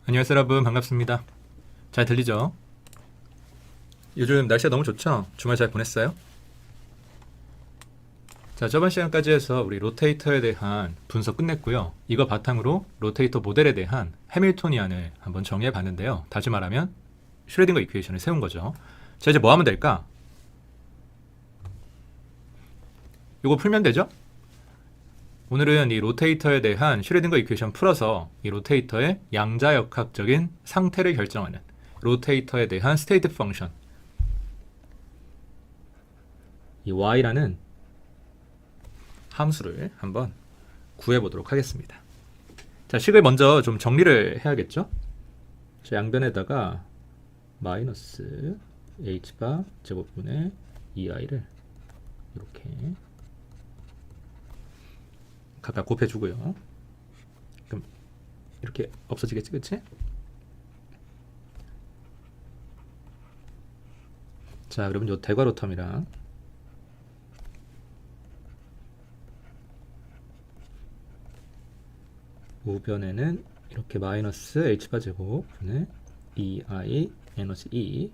안녕하세요 여러분, 반갑습니다. 잘 들리죠? 요즘 날씨가 너무 좋죠? 주말 잘 보냈어요? 자, 저번 시간까지 해서 우리 로테이터에 대한 분석 끝냈고요. 이거 바탕으로 로테이터 모델에 대한 해밀토니안을 한번 정리해 봤는데요. 다시 말하면 슈레딩거 이퀘이션을 세운 거죠. 자, 이제 뭐 하면 될까? 이거 풀면 되죠? 오늘은 이 로테이터에 대한 슈레딩거 이퀘이션 풀어서 이 로테이터의 양자역학적인 상태를 결정하는 로테이터에 대한 스테이트 펑션, 이 y라는 함수를 한번 구해보도록 하겠습니다. 자, 식을 먼저 좀 정리를 해야겠죠? 자, 양변에다가 마이너스 h바 제곱분의 2i를 이렇게 각각 곱해주고요. 그럼 이렇게 없어지겠지, 그치? 자, 그러면 요 대괄호 텀이랑 우변에는 이렇게 마이너스 h바 제곱분의 2i 마이너스 2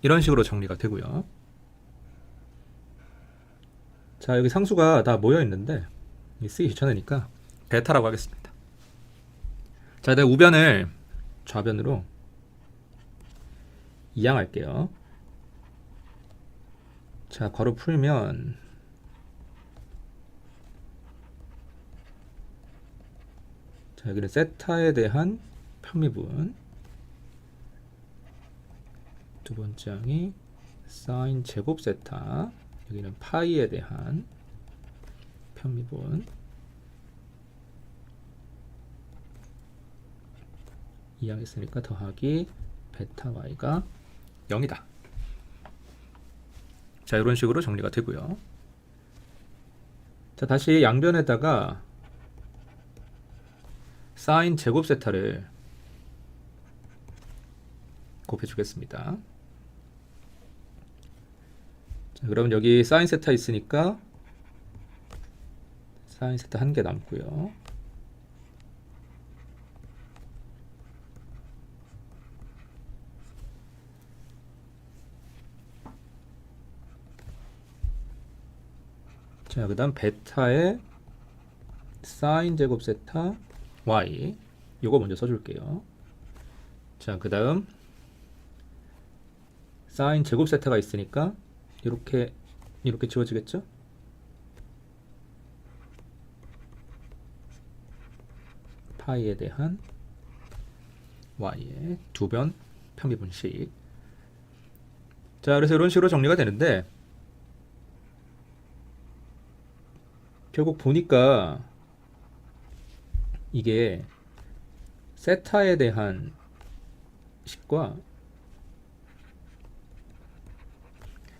이런 식으로 정리가 되고요. 자, 여기 상수가 다 모여 있는데 쓰기 귀찮으니까 베타라고 하겠습니다. 자, 내가 우변을 좌변으로 이항할게요. 자, 괄호 풀면 자, 여기는 세타에 대한 편미분, 두 번째 항이 사인 제곱 세타, 여기는 파이에 대한 편미분, 이항했으니까 더하기 베타 y가 0이다. 자, 이런 식으로 정리가 되고요. 자, 다시 양변에다가 사인 제곱 세타를 곱해주겠습니다. 자, 그럼 여기 사인 세타 있으니까 사인 세타 한 개 남고요. 자, 그 다음 베타의 사인 제곱 세타 y, 요거 먼저 써줄게요. 자, 그 다음 사인 제곱 세타가 있으니까 이렇게 지워지겠죠? 파이에 대한 y의 두변 편미분식. 자, 그래서 이런 식으로 정리가 되는데 결국 보니까 이게 세타에 대한 식과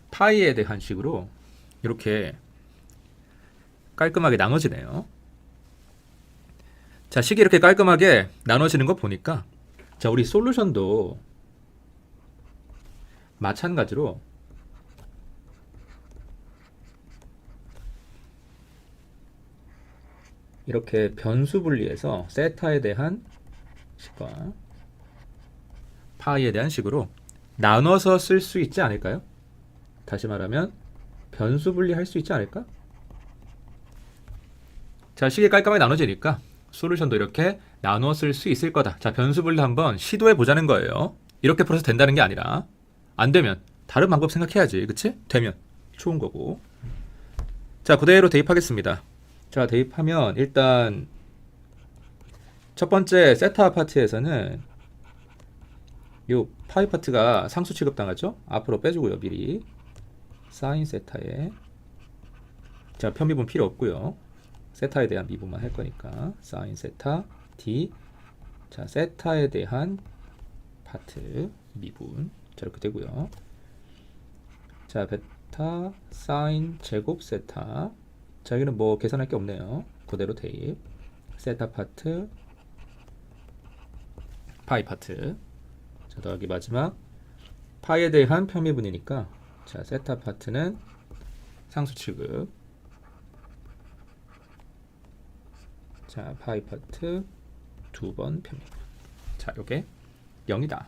파이에 대한 식으로 이렇게 깔끔하게 나눠지네요. 자, 식이 이렇게 깔끔하게 나눠지는 거 보니까 자, 우리 솔루션도 마찬가지로 이렇게 변수 분리해서 세타에 대한 식과 파이에 대한 식으로 나눠서 쓸 수 있지 않을까요? 다시 말하면 변수 분리할 수 있지 않을까? 자, 식이 깔끔하게 나눠지니까 솔루션도 이렇게 나눠 쓸 수 있을 거다. 자, 변수 분리 한번 시도해 보자는 거예요. 이렇게 풀어서 된다는 게 아니라 안 되면 다른 방법 생각해야지. 그치? 되면 좋은 거고. 자, 그대로 대입하겠습니다. 자, 대입하면 일단 첫 번째 세타 파트에서는 요 파이 파트가 상수 취급당하죠? 앞으로 빼주고요, 미리. 사인 세타에 자, 편미분 필요 없고요. 세타에 대한 미분만 할 거니까 사인 세타 d. 자, 세타에 대한 파트 미분. 자, 이렇게 되고요. 자, 베타 사인 제곱 세타. 자, 여기는 뭐 계산할 게 없네요. 그대로 대입. 세타 파트 파이 파트. 자, 더하기 마지막 파이에 대한 편미분이니까 자, 세타 파트는 상수 취급. 자, 파이 파트 두 번 펴면. 자, 요게 0이다.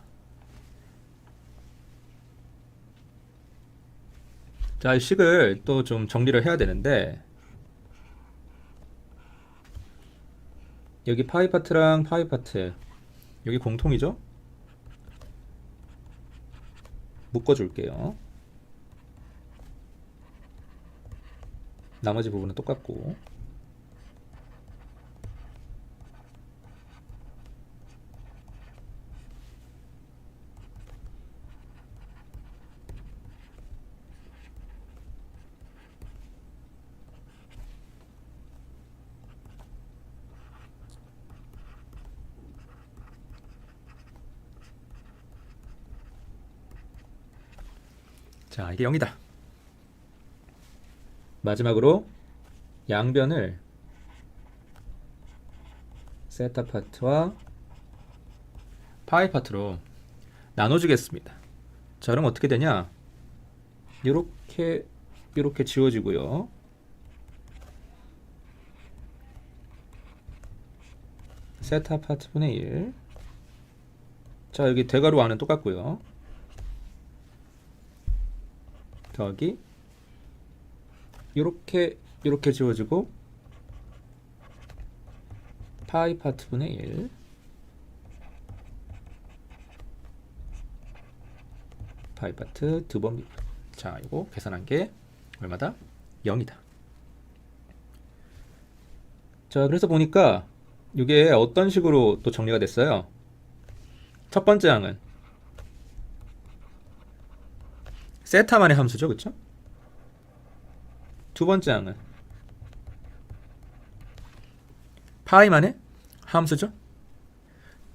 자, 이 식을 또 좀 정리를 해야 되는데, 여기 파이 파트랑 파이 파트, 여기 공통이죠? 묶어줄게요. 나머지 부분은 똑같고. 자, 이게 0이다. 마지막으로 양변을 세타 파트와 파이 파트로 나눠주겠습니다. 자, 그럼 어떻게 되냐? 이렇게 지워지고요. 세타 파트분의 1. 자, 여기 대괄호 안은 똑같고요. 더하기 이렇게 지워지고 파이 파트분의 1 파이 파트 두 번 미분. 자, 이거 계산한 게 얼마다? 0이다. 자, 그래서 보니까 이게 어떤 식으로 또 정리가 됐어요? 첫 번째 항은 세타만의 함수죠, 그쵸? 두 번째 항은 파이만의 함수죠.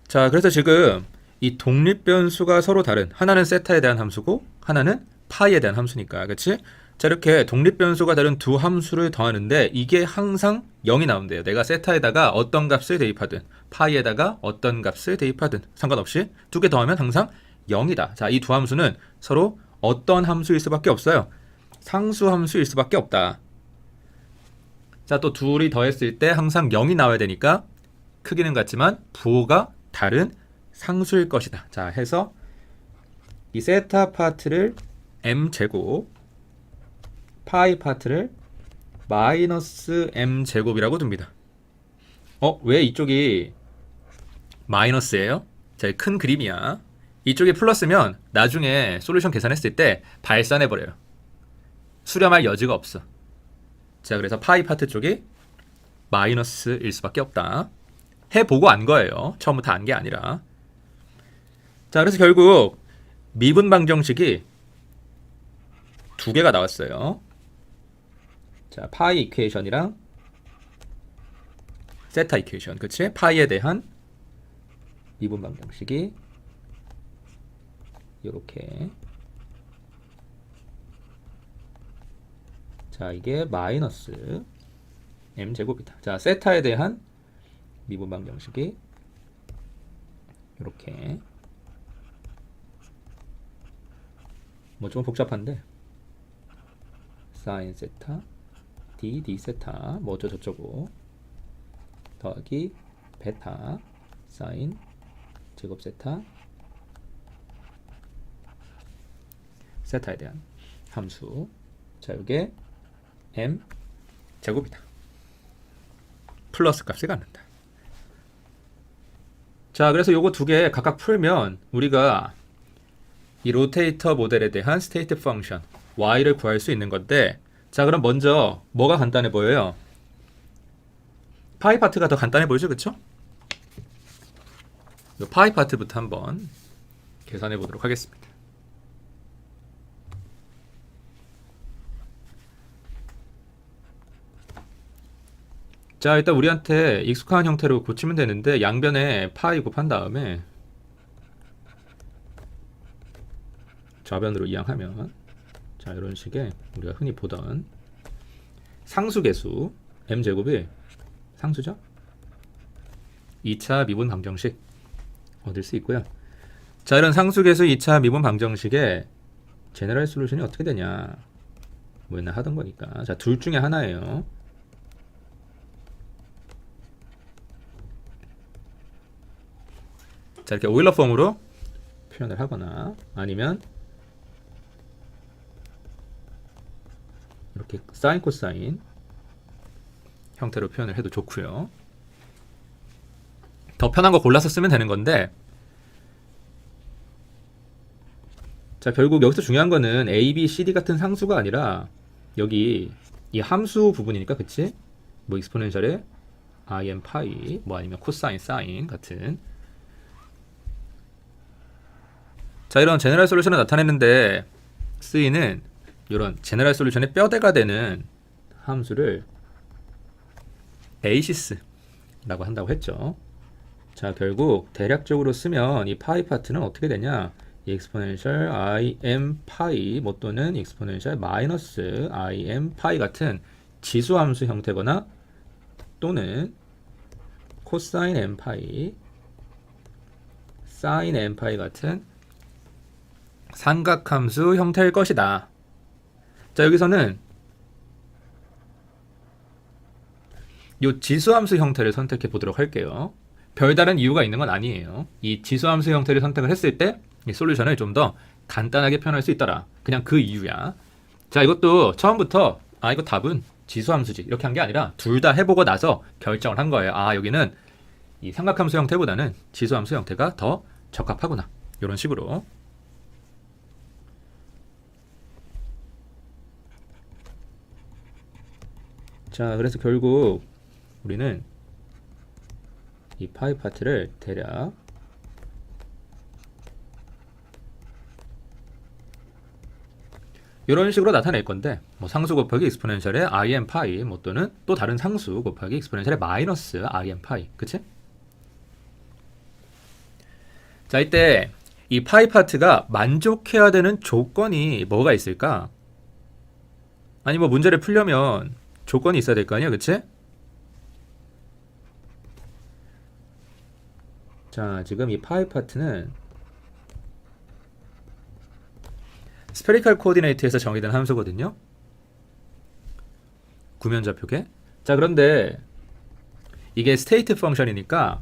자, 그래서 지금 이 독립변수가 서로 다른, 하나는 세타에 대한 함수고 하나는 파이에 대한 함수니까, 그치? 자, 이렇게 독립변수가 다른 두 함수를 더하는데 이게 항상 0이 나온대요. 내가 세타에다가 어떤 값을 대입하든 파이에다가 어떤 값을 대입하든 상관없이 두 개 더하면 항상 0이다. 자, 이 두 함수는 서로 어떤 함수일 수밖에 없어요? 상수 함수일 수밖에 없다. 자, 또 둘이 더했을 때 항상 0이 나와야 되니까 크기는 같지만 부호가 다른 상수일 것이다. 자, 해서 이 세타 파트를 m제곱, 파이 파트를 마이너스 m제곱이라고 둡니다. 왜 이쪽이 마이너스예요? 자, 큰 그림이야. 이쪽이 플러스면 나중에 솔루션 계산했을 때 발산해버려요. 수렴할 여지가 없어. 자, 그래서 파이 파트 쪽이 마이너스일 수밖에 없다. 해보고 안 거예요. 처음부터 안 게 아니라. 자, 그래서 결국 미분 방정식이 두 개가 나왔어요. 자, 파이 이퀘이션이랑 세타 이퀘이션. 그치? 파이에 대한 미분 방정식이 요렇게. 자, 이게 마이너스 m제곱이다. 자, 세타에 대한 미분 방정식이 요렇게. 뭐 좀 복잡한데 사인 세타 d 세타 뭐 어쩌고저쩌고 더하기 베타 사인 제곱 세타 세타에 대한 함수. 자, 이게 m 제곱이다. 플러스 값이 갖는다. 자, 그래서 요거 두 개 각각 풀면 우리가 이 로테이터 모델에 대한 스테이트 펑션 y를 구할 수 있는 건데, 자, 그럼 먼저 뭐가 간단해 보여요? 파이 파트가 더 간단해 보이죠, 그쵸? 이 파이 파트부터 한번 계산해 보도록 하겠습니다. 자, 일단 우리한테 익숙한 형태로 고치면 되는데 양변에 파이 곱한 다음에 좌변으로 이항하면, 자, 이런 식의 우리가 흔히 보던 상수계수 m제곱이 상수죠? 2차 미분 방정식 얻을 수 있고요. 자, 이런 상수계수 2차 미분 방정식의 제너럴 솔루션이 어떻게 되냐, 뭐 옛날 하던 거니까. 자, 둘 중에 하나예요. 자, 이렇게 오일러 폼으로 표현을 하거나 아니면 이렇게 사인 코사인 형태로 표현을 해도 좋고요. 더 편한 거 골라서 쓰면 되는 건데, 자, 결국 여기서 중요한 거는 a, b, c, d 같은 상수가 아니라 여기 이 함수 부분이니까, 그치? 뭐 익스포넨셜의 im 파이, 뭐 아니면 코사인, 사인 같은, 자, 이런 제너럴 솔루션을 나타내는데 쓰이는 이런 제너럴 솔루션의 뼈대가 되는 함수를 베이시스라고 한다고 했죠. 자, 결국 대략적으로 쓰면 이 파이 파트는 어떻게 되냐? 익스포넨셜 im 파이 뭐 또는 익스포넨셜 마이너스 im 파이 같은 지수 함수 형태거나 또는 코사인 m 파이, 사인 m 파이 같은 삼각함수 형태일 것이다. 자, 여기서는 이 지수함수 형태를 선택해 보도록 할게요. 별다른 이유가 있는 건 아니에요. 이 지수함수 형태를 선택을 했을 때 이 솔루션을 좀 더 간단하게 표현할 수 있더라. 그냥 그 이유야. 자, 이것도 처음부터 이거 답은 지수함수지 이렇게 한 게 아니라 둘 다 해보고 나서 결정을 한 거예요. 여기는 이 삼각함수 형태보다는 지수함수 형태가 더 적합하구나. 이런 식으로. 자, 그래서 결국 우리는 이 파이 파트를 대략 이런 식으로 나타낼 건데, 뭐 상수 곱하기 익스포넨셜의 im 파이, 뭐 또는 또 다른 상수 곱하기 익스포넨셜의 마이너스 im 파이, 그치? 자, 이때 이 파이 파트가 만족해야 되는 조건이 뭐가 있을까? 아니, 뭐 문제를 풀려면 조건이 있어야 될 거 아니야, 그치? 자, 지금 이 파이 파트는 스페리컬 코디네이트에서 정의된 함수거든요. 구면좌표계. 자, 그런데 이게 스테이트 펑션이니까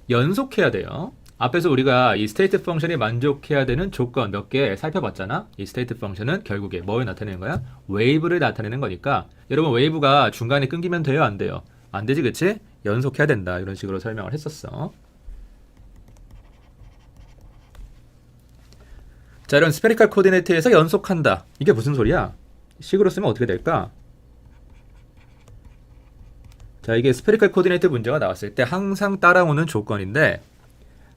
연속해야 돼요. 앞에서 우리가 이 스테이트 펑션이 만족해야 되는 조건 몇 개 살펴봤잖아. 이 스테이트 펑션은 결국에 뭘 나타내는 거야? 웨이브를 나타내는 거니까, 여러분 웨이브가 중간에 끊기면 돼요, 안 돼요? 안 되지, 그치? 연속해야 된다. 이런 식으로 설명을 했었어. 자, 이런 스페리컬 코디네이트에서 연속한다. 이게 무슨 소리야? 식으로 쓰면 어떻게 될까? 자, 이게 스페리컬 코디네이트 문제가 나왔을 때 항상 따라오는 조건인데,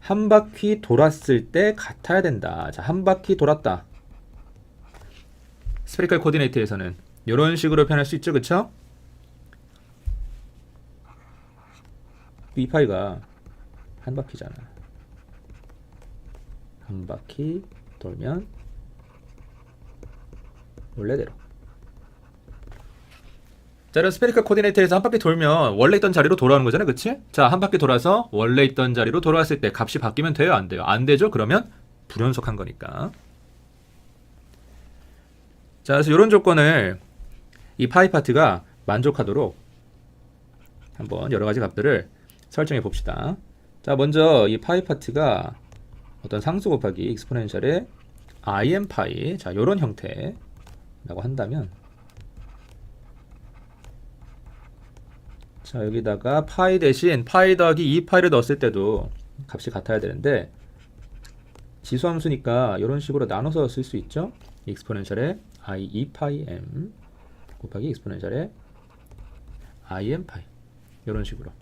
한 바퀴 돌았을 때 같아야 된다. 자, 한 바퀴 돌았다. 스페리컬 코디네이트에서는 이런 식으로 표현할 수 있죠, 그쵸? 이 파이가 한 바퀴잖아. 한 바퀴 돌면 원래대로. 자, 이런 스페리컬 코디네이트에서 한 바퀴 돌면 원래 있던 자리로 돌아오는 거잖아요, 그치? 자, 한 바퀴 돌아서 원래 있던 자리로 돌아왔을 때 값이 바뀌면 돼요, 안 돼요? 안 되죠? 그러면 불연속한 거니까. 자, 그래서 이런 조건을 이 파이 파트가 만족하도록 한번 여러 가지 값들을 설정해 봅시다. 자, 먼저 이 파이 파트가 어떤 상수 곱하기 익스포넨셜의 im 파이, 자, 요런 형태라고 한다면, 자, 여기다가 파이 대신 파이 더하기 2파이를 넣었을 때도 값이 같아야 되는데, 지수함수니까 이런 식으로 나눠서 쓸 수 있죠. 익스포넨셜의 i 2파이 m 곱하기 익스포넨셜의 im 파이, 이런 식으로.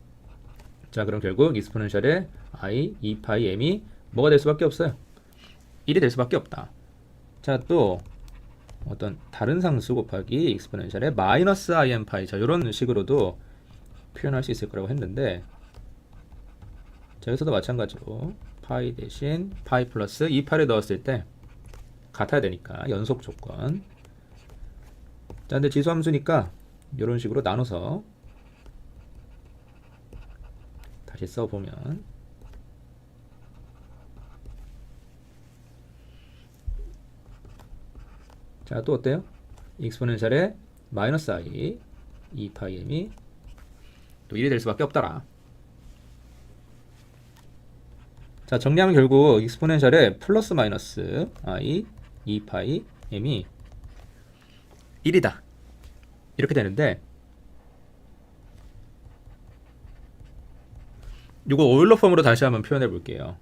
자, 그럼 결국 익스포넨셜의 i 2파이 m이 뭐가 될 수밖에 없어요? 1이 될 수밖에 없다. 자, 또 어떤 다른 상수 곱하기 익스포넨셜의 마이너스 im 파이, 자, 이런 식으로도 표현할 수 있을 거라고 했는데, 자, 여기서도 마찬가지로 파이 대신 파이 플러스 2파이를 넣었을 때 같아야 되니까 연속 조건. 자, 근데 지수함수니까 이런 식으로 나눠서 다시 써보면, 자, 또 어때요? 익스포넨셜의 마이너스 i 2파이 m이 또 1이 될 수밖에 없더라. 자, 정리하면 결국 익스포넨셜의 플러스 마이너스 i 2파이 m이 1이다. 이렇게 되는데 이거 오일러 폼으로 다시 한번 표현해 볼게요.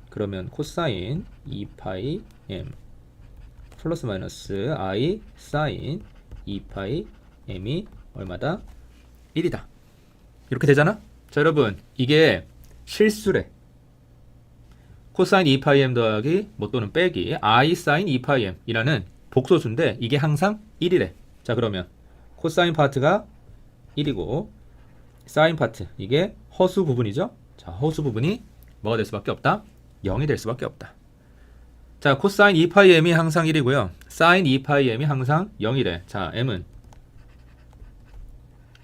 그러면 코사인 2파이 m 플러스 마이너스 i 사인 2파이 m이 얼마다? 1이다. 이렇게 되잖아? 자, 여러분, 이게 실수래. 코사인 2파이 m 더하기 뭐 또는 빼기 i 사인 2파이 m 이라는 복소수인데 이게 항상 1이래. 자, 그러면 코사인 파트가 1이고 사인 파트 이게 허수 부분이죠. 자, 허수 부분이 뭐가 될 수밖에 없다? 0이 될 수밖에 없다. 자, 코사인 2파이 m이 항상 1이고요. 사인 2파이 m이 항상 0이래. 자, m은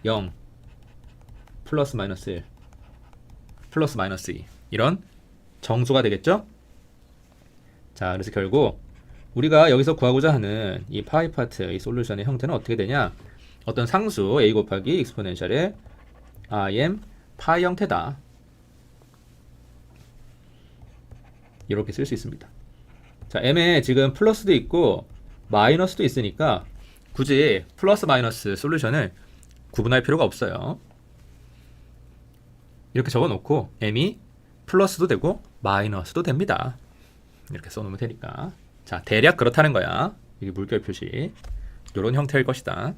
0 플러스 마이너스 1 플러스 마이너스 2 이런 정수가 되겠죠? 자, 그래서 결국 우리가 여기서 구하고자 하는 이 파이 파트 이 솔루션의 형태는 어떻게 되냐? 어떤 상수 a 곱하기 익스포넨셜의 im 파이 형태다. 이렇게 쓸 수 있습니다. 자, m에 지금 플러스도 있고 마이너스도 있으니까 굳이 플러스 마이너스 솔루션을 구분할 필요가 없어요. 이렇게 적어놓고 m이 플러스도 되고 마이너스도 됩니다. 이렇게 써놓으면 되니까. 자, 대략 그렇다는 거야. 이게 물결 표시. 이런 형태일 것이다.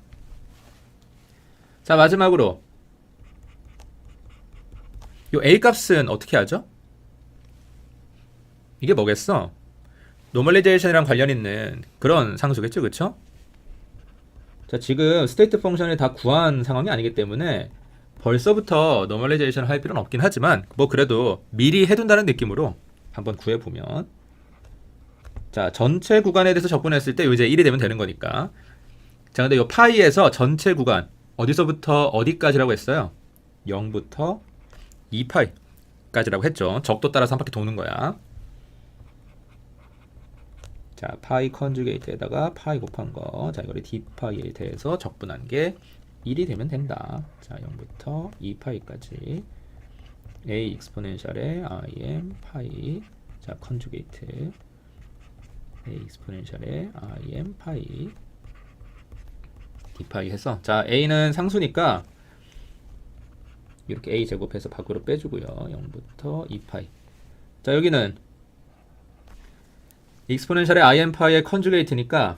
자, 마지막으로 이 a 값은 어떻게 하죠? 이게 뭐겠어? 노멀리제이션이랑 관련 있는 그런 상수겠죠, 그쵸? 자, 지금 스테이트 펑션을 다 구한 상황이 아니기 때문에 벌써부터 노멀리제이션을 할 필요는 없긴 하지만 뭐 그래도 미리 해둔다는 느낌으로 한번 구해보면, 자, 전체 구간에 대해서 접근했을 때 이제 1이 되면 되는 거니까. 자, 근데 이 파이에서 전체 구간 어디서부터 어디까지라고 했어요? 0부터 2파이까지라고 했죠. 적도 따라서 한 바퀴 도는 거야. 자, 파이 컨주게이트에다가 파이 곱한 거. 자, 이거를 d파이에 대해서 적분한 게 1이 되면 된다. 자, 0부터 2파이까지 a 익스포넨셜의 im 파이. 자, 컨주게이트 a 익스포넨셜의 im 파이 d파이 해서, 자, a는 상수니까 이렇게 a 제곱해서 밖으로 빼주고요. 0부터 2파이. 자, 여기는 익스포넨셜의 im 파이의 컨주게이트니까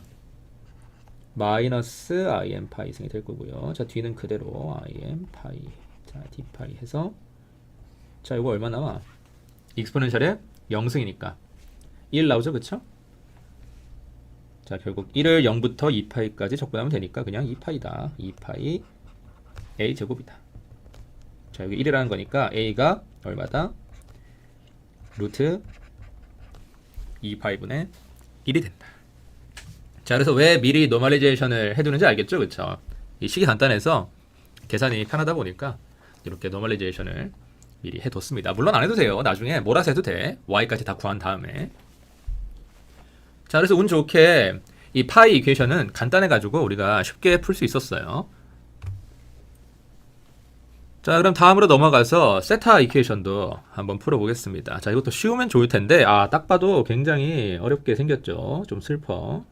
마이너스 im 파이 승이 될 거고요. 자, 뒤는 그대로 im 파이. 자, d파이 해서, 자, 이거 얼마 나와? 익스포넨셜의 0승이니까 1 나오죠, 그쵸? 자, 결국 1을 0부터 2파이까지 적분하면 되니까 그냥 2파이다. 2파이 a 제곱이다. 자, 여기 1이라는 거니까 a가 얼마다? 루트 2파이분의 1이 된다. 자, 그래서 왜 미리 노멀리제이션을 해두는지 알겠죠? 그쵸? 이 식이 간단해서 계산이 편하다 보니까 이렇게 노멀리제이션을 미리 해뒀습니다. 물론 안 해도 돼요. 나중에 몰아서 해도 돼. y까지 다 구한 다음에. 자, 그래서 운 좋게 이 파이 이퀘이션은 간단해가지고 우리가 쉽게 풀 수 있었어요. 자, 그럼 다음으로 넘어가서 세타 이퀘이션도 한번 풀어보겠습니다. 자, 이것도 쉬우면 좋을 텐데, 아, 딱 봐도 굉장히 어렵게 생겼죠. 좀 슬퍼.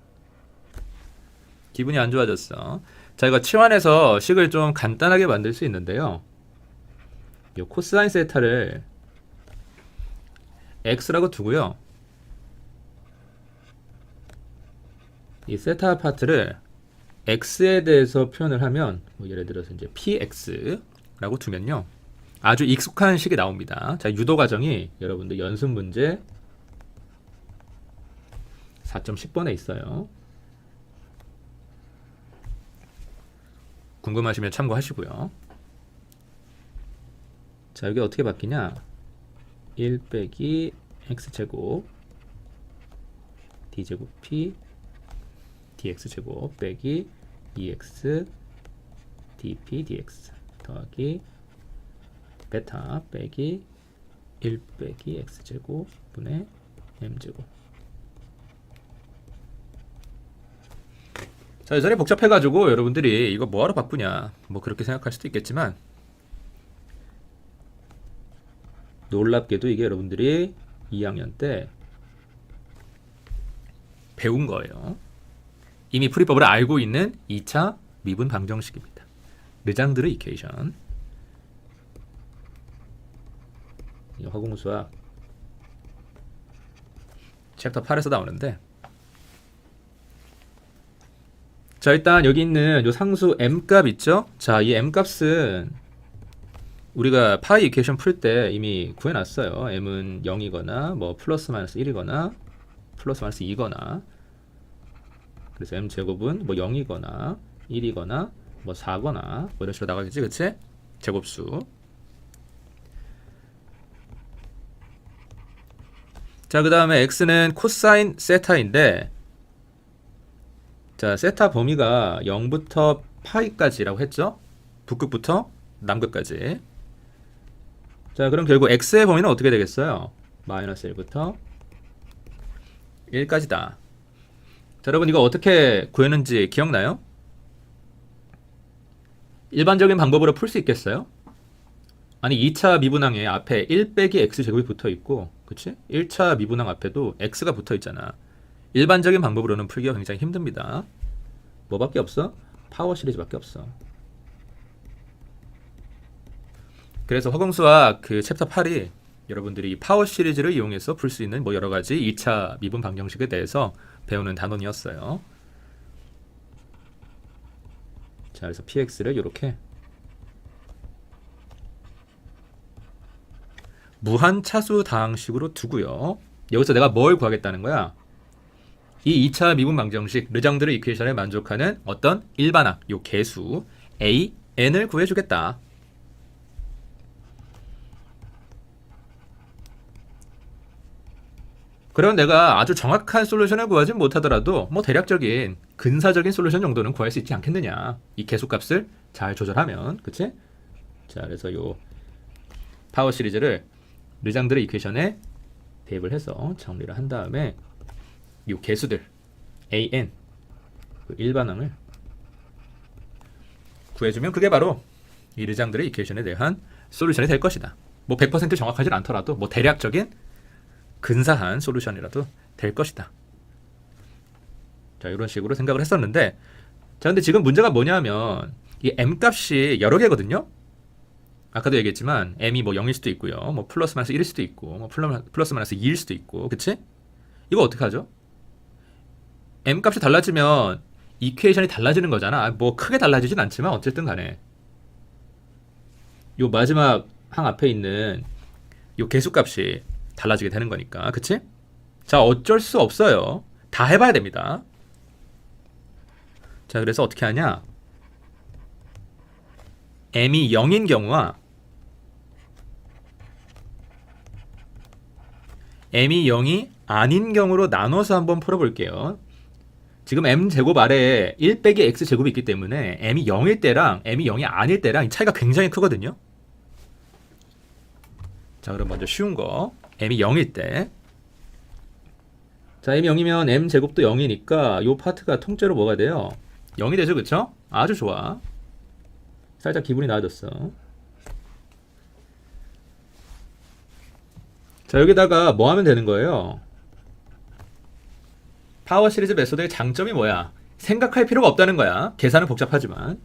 기분이 안 좋아졌어. 자, 이거 치환해서 식을 좀 간단하게 만들 수 있는데요. 이 코사인 세타를 x라고 두고요. 이 세타 파트를 x에 대해서 표현을 하면, 뭐 예를 들어서 이제 px라고 두면요, 아주 익숙한 식이 나옵니다. 자, 유도 과정이 여러분들 연습 문제 4.10번에 있어요. 궁금하시면 참고하시고요. 자, 여기 어떻게 바뀌냐? 1 빼기 x제곱 d제곱 p dx제곱 빼기 2x dp dx 더하기 베타 빼기 1 빼기 x제곱 분의 m제곱. 자, 여전히 복잡해가지고 여러분들이 이거 뭐하러 바꾸냐 뭐 그렇게 생각할 수도 있겠지만, 놀랍게도 이게 여러분들이 2학년 때 배운 거예요. 이미 풀이법을 알고 있는 2차 미분 방정식입니다. 르장드르 이퀘이션. 이 화공수학 챕터 8에서 나오는데, 자 일단 여기 있는 요 상수 m값 있죠? 자 이 m값은 우리가 파이 이퀘이션 풀 때 이미 구해놨어요. m은 0이거나 뭐 플러스 마이너스 1이거나 플러스 마이너스 2거나, 그래서 m제곱은 뭐 0이거나 1이거나 뭐 4거나 뭐 이런 식으로 나가겠지, 그치? 제곱수. 자 그 다음에 x는 코사인 세타인데, 자 세타 범위가 0부터 파이까지라고 했죠? 북극부터 남극까지. 자 그럼 결국 x의 범위는 어떻게 되겠어요? 마이너스 1부터 1까지다. 자 여러분 이거 어떻게 구했는지 기억나요? 일반적인 방법으로 풀 수 있겠어요? 아니 2차 미분항에 앞에 1 빼기 x제곱이 붙어있고, 그치? 1차 미분항 앞에도 x가 붙어있잖아. 일반적인 방법으로는 풀기가 굉장히 힘듭니다. 뭐밖에 없어? 파워 시리즈밖에 없어. 그래서 화공수학 그 챕터 8이 여러분들이 파워 시리즈를 이용해서 풀 수 있는 뭐 여러가지 2차 미분 방정식에 대해서 배우는 단원이었어요. 자 그래서 px를 이렇게 무한 차수 다항식으로 두고요. 여기서 내가 뭘 구하겠다는 거야? 이 2차 미분 방정식 르장드르 이퀘이션에 만족하는 어떤 일반항, 요 개수 a, n을 구해주겠다. 그럼 내가 아주 정확한 솔루션을 구하지 못하더라도 뭐 대략적인 근사적인 솔루션 정도는 구할 수 있지 않겠느냐. 이 개수값을 잘 조절하면, 그치? 자 그래서 요 파워 시리즈를 르장드르 이퀘이션에 대입을 해서 정리를 한 다음에 이 개수들 an 그 일반항을 구해주면 그게 바로 이 르장드르 이퀘이션에 대한 솔루션이 될 것이다. 뭐 100% 정확하진 않더라도 뭐 대략적인 근사한 솔루션이라도 될 것이다. 자 이런 식으로 생각을 했었는데, 자 근데 지금 문제가 뭐냐면 이 m값이 여러 개거든요. 아까도 얘기했지만 m이 뭐 0일 수도 있고요, 뭐 플러스 마이너스 1일 수도 있고, 뭐 플러스 마이너스 2일 수도 있고, 그치? 이거 어떻게 하죠? m값이 달라지면 이퀘이션이 달라지는 거잖아. 뭐 크게 달라지진 않지만 어쨌든 간에 요 마지막 항 앞에 있는 요 개수값이 달라지게 되는 거니까, 그치? 자 어쩔 수 없어요. 다 해봐야 됩니다. 자 그래서 어떻게 하냐, m이 0인 경우와 m이 0이 아닌 경우로 나눠서 한번 풀어볼게요. 지금 m제곱 아래에 1 빼기 x제곱이 있기 때문에 m이 0일 때랑 m이 0이 아닐 때랑 차이가 굉장히 크거든요. 자 그럼 먼저 쉬운 거, m이 0일 때, 자 m이 0이면 m제곱도 0이니까 요 파트가 통째로 뭐가 돼요? 0이 되죠, 그쵸? 아주 좋아. 살짝 기분이 나아졌어. 자 여기다가 뭐 하면 되는 거예요? 파워 시리즈 메소드의 장점이 뭐야? 생각할 필요가 없다는 거야. 계산은 복잡하지만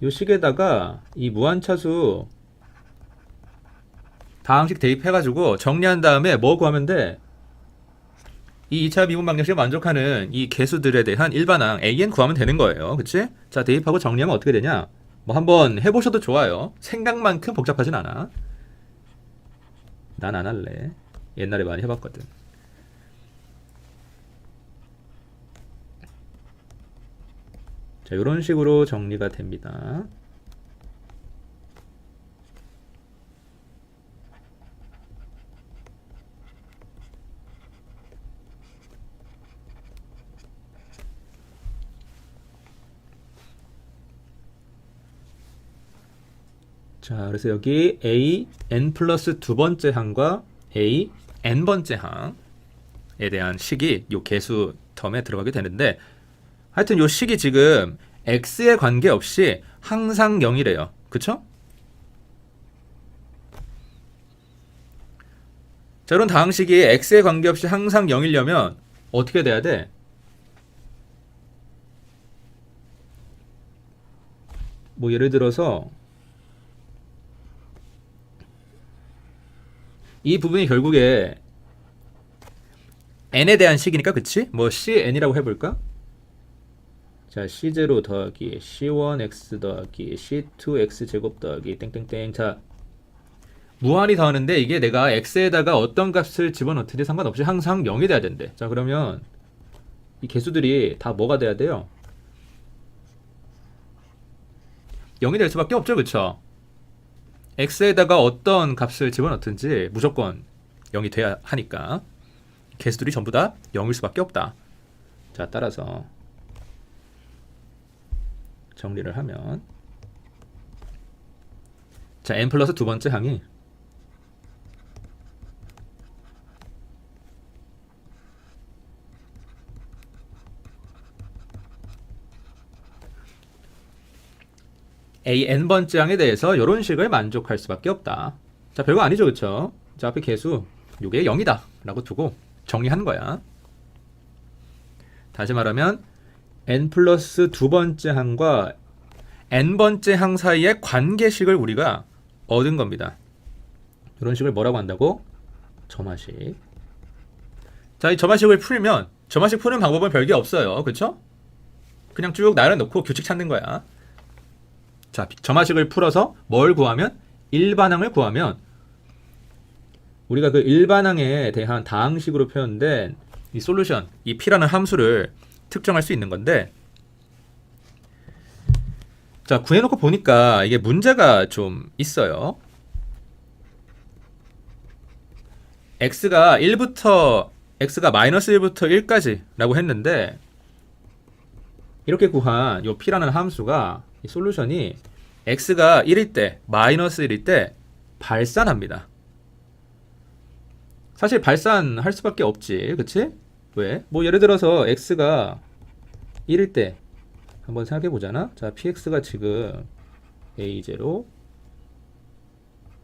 요 식에다가 이 무한차수 다항식 대입해가지고 정리한 다음에 뭐 구하면 돼? 이 2차 미분 방정식에 만족하는 이 개수들에 대한 일반항 an 구하면 되는 거예요. 그치? 자 대입하고 정리하면 어떻게 되냐? 뭐 한번 해보셔도 좋아요. 생각만큼 복잡하진 않아. 난 안 할래. 옛날에 많이 해봤거든. 자 이런 식으로 정리가 됩니다. 자 그래서 여기 a n 플러스 두 번째 항과 a n 번째 항에 대한 식이 요 개수 텀에 들어가게 되는데, 하여튼 요 식이 지금 x에 관계없이 항상 0이래요. 그쵸? 자, 이런 다항식이 x에 관계없이 항상 0이려면 어떻게 돼야 돼? 뭐 예를 들어서 이 부분이 결국에 n에 대한 식이니까, 그치? 뭐 cn이라고 해볼까? 자, c0 더하기 c1x 더하기 c2x 제곱 더하기 땡땡땡. 자, 무한히 더하는데 이게 내가 x에다가 어떤 값을 집어넣든지 상관없이 항상 0이 돼야 된대. 자, 그러면 이 개수들이 다 뭐가 돼야 돼요? 0이 될 수밖에 없죠, 그쵸? x에다가 어떤 값을 집어넣든지 무조건 0이 돼야 하니까 개수들이 전부 다 0일 수밖에 없다. 자, 따라서 정리를 하면, 자, n 플러스 두 번째 항이 n번째 항에 대해서 이런 식을 만족할 수밖에 없다. 자, 별거 아니죠, 그쵸? 자, 앞에 개수 요게 0이다 라고 두고 정리하는 거야. 다시 말하면 n 플러스 두 번째 항과 n번째 항 사이의 관계식을 우리가 얻은 겁니다. 이런 식을 뭐라고 한다고? 점화식. 자, 이 점화식을 풀면, 점화식 푸는 방법은 별게 없어요, 그쵸? 그냥 쭉 나열해놓고 규칙 찾는 거야. 자, 점화식을 풀어서 뭘 구하면? 일반항을 구하면 우리가 그 일반항에 대한 다항식으로 표현된 이 솔루션, 이 p라는 함수를 특정할 수 있는 건데, 자, 구해놓고 보니까 이게 문제가 좀 있어요. x가 마이너스 1부터 1까지 라고 했는데, 이렇게 구한 요 p라는 함수가, 이 솔루션이 x가 1일 때, 마이너스 1일 때 발산합니다. 사실 발산할 수밖에 없지, 그치? 왜? 뭐 예를 들어서 x가 1일 때 한번 생각해 보잖아. 자, px가 지금 a0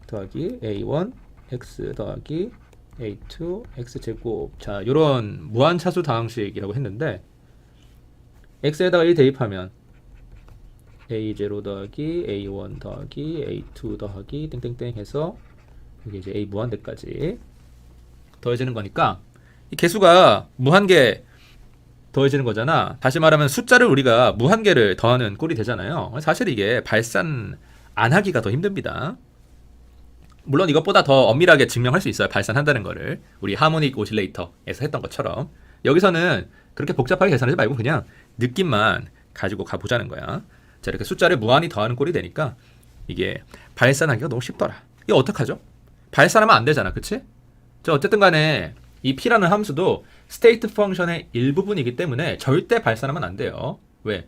더하기 a1 x 더하기 a2 x 제곱. 자, 요런 무한차수 다항식이라고 했는데, x에다가 1 대입하면 a0 더하기 a1 더하기 a2 더하기 땡땡땡 해서 이게 이제 a 무한대까지 더해지는 거니까 이 개수가 무한개 더해지는 거잖아. 다시 말하면 숫자를 우리가 무한개를 더하는 꼴이 되잖아요. 사실 이게 발산 안 하기가 더 힘듭니다. 물론 이것보다 더 엄밀하게 증명할 수 있어요. 발산한다는 거를. 우리 하모닉 오실레이터에서 했던 것처럼. 여기서는 그렇게 복잡하게 계산하지 말고 그냥 느낌만 가지고 가보자는 거야. 자, 이렇게 숫자를 무한히 더하는 꼴이 되니까 이게 발산하기가 너무 쉽더라. 이거 어떡하죠? 발산하면 안 되잖아, 그치? 자, 어쨌든 간에 이 p라는 함수도 스테이트 펑션의 일부분이기 때문에 절대 발산하면 안 돼요. 왜?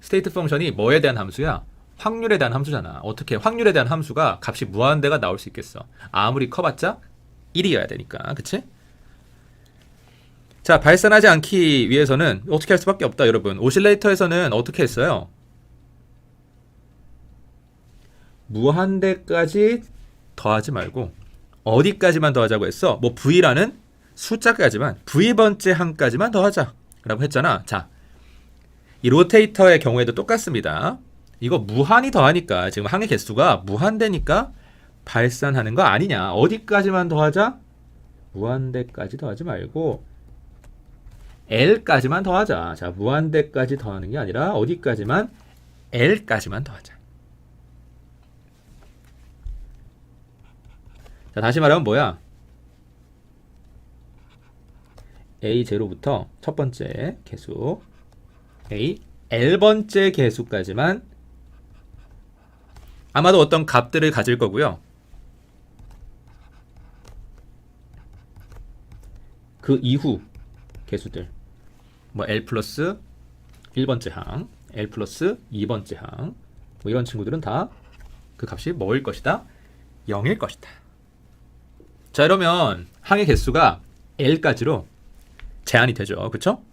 스테이트 펑션이 뭐에 대한 함수야? 확률에 대한 함수잖아. 어떻게 확률에 대한 함수가 값이 무한대가 나올 수 있겠어? 아무리 커봤자 1이어야 되니까, 그치? 자, 발산하지 않기 위해서는 어떻게 할 수밖에 없다, 여러분. 오실레이터에서는 어떻게 했어요? 무한대까지 더하지 말고 어디까지만 더하자고 했어? 뭐 v라는 숫자까지만, v번째 항까지만 더하자 라고 했잖아. 자, 이 로테이터의 경우에도 똑같습니다. 이거 무한히 더하니까 지금 항의 개수가 무한대니까 발산하는 거 아니냐. 어디까지만 더하자? 무한대까지 더하지 말고 L까지만 더하자. 자, 무한대까지 더하는 게 아니라 어디까지만? L까지만 더하자. 자, 다시 말하면 뭐야? A0부터 첫 번째 개수 A, L번째 개수까지만 아마도 어떤 값들을 가질 거고요. 그 이후 개수들 뭐 L 플러스 1번째 항, L 플러스 2번째 항, 뭐 이런 친구들은 다 그 값이 뭐일 것이다? 0일 것이다. 자, 이러면 항의 개수가 L까지로 제한이 되죠. 그쵸?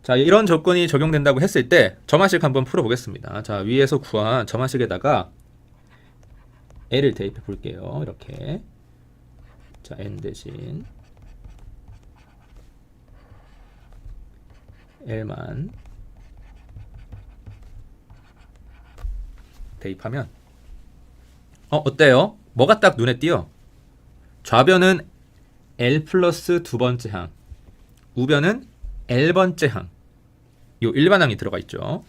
자, 이런 조건이 적용된다고 했을 때 점화식 한번 풀어보겠습니다. 자, 위에서 구한 점화식에다가 L을 대입해 볼게요. 이렇게. 자, N 대신 L만 대입하면 어때요? 뭐가 딱 눈에 띄어? 좌변은 L 플러스 두 번째 항, 우변은 L번째 항, 요 일반항이 들어가 있죠.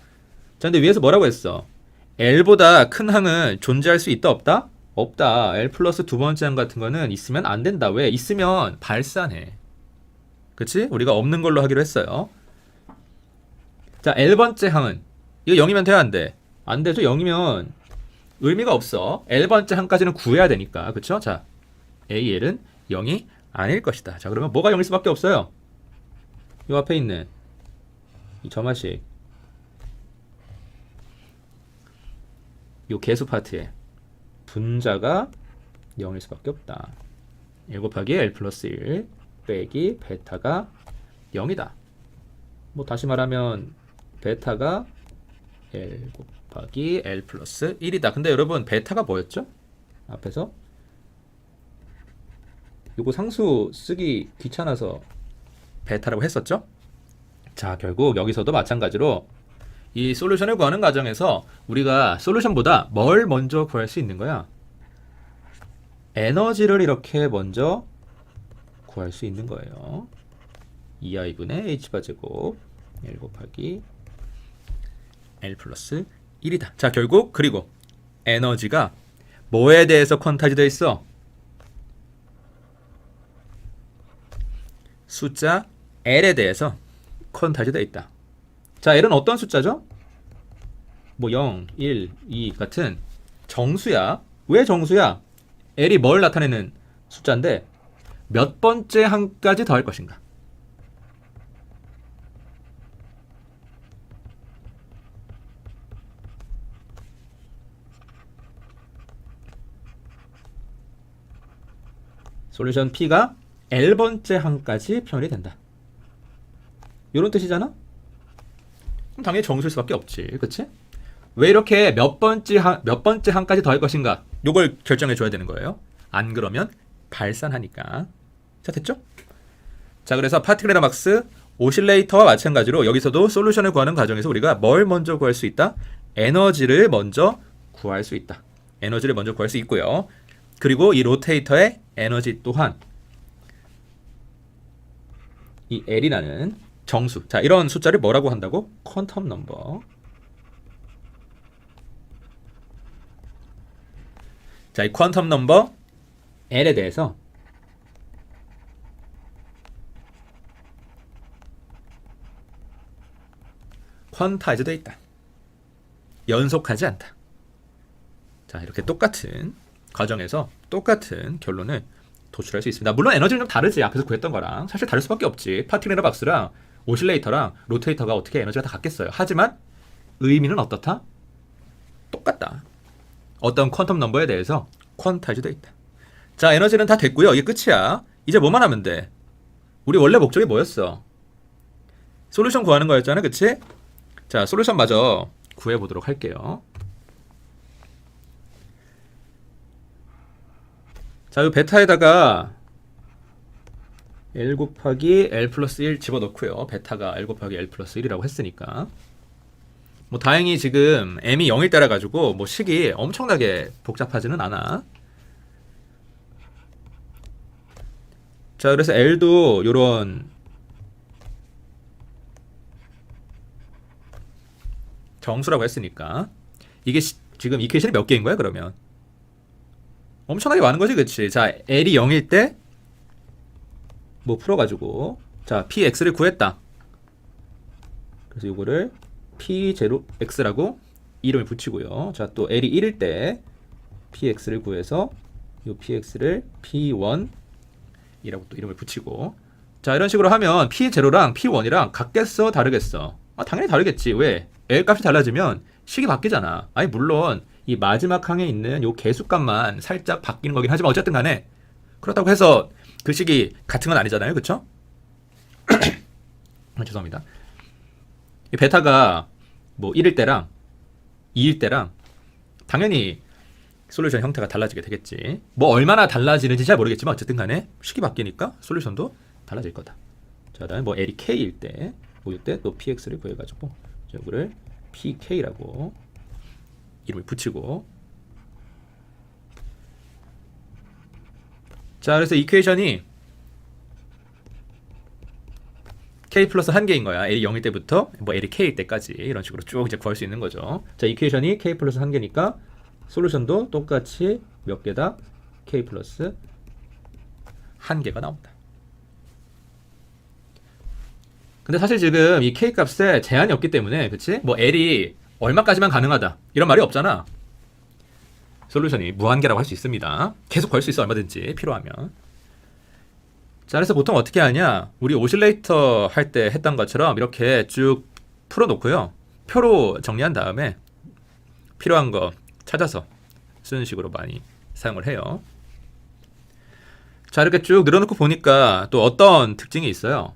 자, 근데 위에서 뭐라고 했어? L보다 큰 항은 존재할 수 있다 없다? 없다. L 플러스 두 번째 항 같은 거는 있으면 안 된다. 왜? 있으면 발산해. 그치? 우리가 없는 걸로 하기로 했어요. 자, L번째 항은 이거 0이면 돼야 안 돼? 안 되죠? 0이면 의미가 없어. L번째 항까지는 구해야 되니까. 그쵸? 자, AL은 0이 아닐 것이다. 자, 그러면 뭐가 0일 수밖에 없어요? 이 앞에 있는 이 점화식, 이 개수 파트에 분자가 0일 수밖에 없다. 1 곱하기 L 플러스 1 빼기 베타가 0이다. 뭐 다시 말하면 베타가 L 곱하기 L 플러스 1이다. 근데 여러분 베타가 뭐였죠? 앞에서 요거 상수 쓰기 귀찮아서 베타라고 했었죠? 자, 결국 여기서도 마찬가지로 이 솔루션을 구하는 과정에서 우리가 솔루션보다 뭘 먼저 구할 수 있는 거야? 에너지를 이렇게 먼저 구할 수 있는 거예요. 2i분의 h바 제곱 L 곱하기 L 플러스 1이다. 자, 결국 그리고 에너지가 뭐에 대해서 퀀타지 되어 있어? 숫자 L에 대해서 퀀타지 되어 있다. 자, L은 어떤 숫자죠? 뭐 0, 1, 2 같은 정수야. 왜 정수야? L이 뭘 나타내는 숫자인데 몇 번째 항까지 더할 것인가? 솔루션 P가 L번째 항까지 표현이 된다. 이런 뜻이잖아? 그럼 당연히 정수일 수밖에 없지. 그치? 왜 이렇게 몇 번째 항까지 더할 것인가? 요걸 결정해 줘야 되는 거예요. 안 그러면 발산하니까. 자, 됐죠? 자, 그래서 파티클 막스 오실레이터와 마찬가지로 여기서도 솔루션을 구하는 과정에서 우리가 뭘 먼저 구할 수 있다? 에너지를 먼저 구할 수 있다. 에너지를 먼저 구할 수 있고요. 그리고 이 로테이터의 에너지 또한 이 L이라는 정수. 자, 이런 숫자를 뭐라고 한다고? 퀀텀 넘버. 자, 이 퀀텀 넘버 L에 대해서 퀀타이즈 되어 있다. 연속하지 않다. 자, 이렇게 똑같은 과정에서 똑같은 결론을 도출할 수 있습니다. 물론 에너지는 좀 다르지. 앞에서 구했던 거랑 사실 다를 수밖에 없지. 파티클 박스랑 오실레이터랑 로테이터가 어떻게 에너지가 다 같겠어요. 하지만 의미는 어떻다? 똑같다. 어떤 퀀텀 넘버에 대해서 퀀타이즈 되어 있다. 자, 에너지는 다 됐고요. 이게 끝이야. 이제 뭐만 하면 돼? 우리 원래 목적이 뭐였어? 솔루션 구하는 거였잖아. 그치? 자, 솔루션 마저 구해보도록 할게요. 자, 이 베타에다가 L 곱하기 L 플러스 1 집어넣고요. 베타가 L 곱하기 L 플러스 1이라고 했으니까. 뭐 다행히 지금 M이 0일 때라 가지고 뭐 식이 엄청나게 복잡하지는 않아. 자, 그래서 L도 요런 정수라고 했으니까 이게 지금 이퀘이션이 몇 개인 거야, 그러면? 엄청나게 많은 거지, 그치? 자, L이 0일 때 뭐 풀어가지고 자, px를 구했다. 그래서 이거를 p0x라고 이름을 붙이고요. 자, 또 L이 1일 때 px를 구해서 이 px를 p1이라고 또 이름을 붙이고 자, 이런 식으로 하면 p0랑 p1이랑 같겠어, 다르겠어? 당연히 다르겠지. 왜? L 값이 달라지면 식이 바뀌잖아. 아니, 물론 이 마지막 항에 있는 요 개수값만 살짝 바뀌는 거긴 하지만 어쨌든 간에 그렇다고 해서 그 식이 같은 건 아니잖아요. 그쵸? 죄송합니다. 이 베타가 뭐 1일 때랑 2일 때랑 당연히 솔루션 형태가 달라지게 되겠지. 뭐 얼마나 달라지는지 잘 모르겠지만 어쨌든 간에 식이 바뀌니까 솔루션도 달라질 거다. 자, 그다음에 뭐 L이 K일 때, 뭐 이때 또 PX를 구해가지고 이거를 PK라고 이름을 붙이고. 자, 그래서 이퀘이션이 K 플러스 한 개인 거야. L이 0일 때부터 뭐 L이 K일 때까지 이런 식으로 쭉 이제 구할 수 있는 거죠. 자, 이퀘이션이 K 플러스 한 개니까 솔루션도 똑같이 몇 개다? K 플러스 한 개가 나온다. 근데 사실 지금 이 K 값에 제한이 없기 때문에, 그치? 뭐 L이 얼마까지만 가능하다 이런 말이 없잖아. 솔루션이 무한계라고 할 수 있습니다. 계속 구할 수 있어, 얼마든지 필요하면. 자, 그래서 보통 어떻게 하냐, 우리 오실레이터 할 때 했던 것처럼 이렇게 쭉 풀어놓고요, 표로 정리한 다음에 필요한 거 찾아서 쓰는 식으로 많이 사용을 해요. 자, 이렇게 쭉 늘어놓고 보니까 또 어떤 특징이 있어요.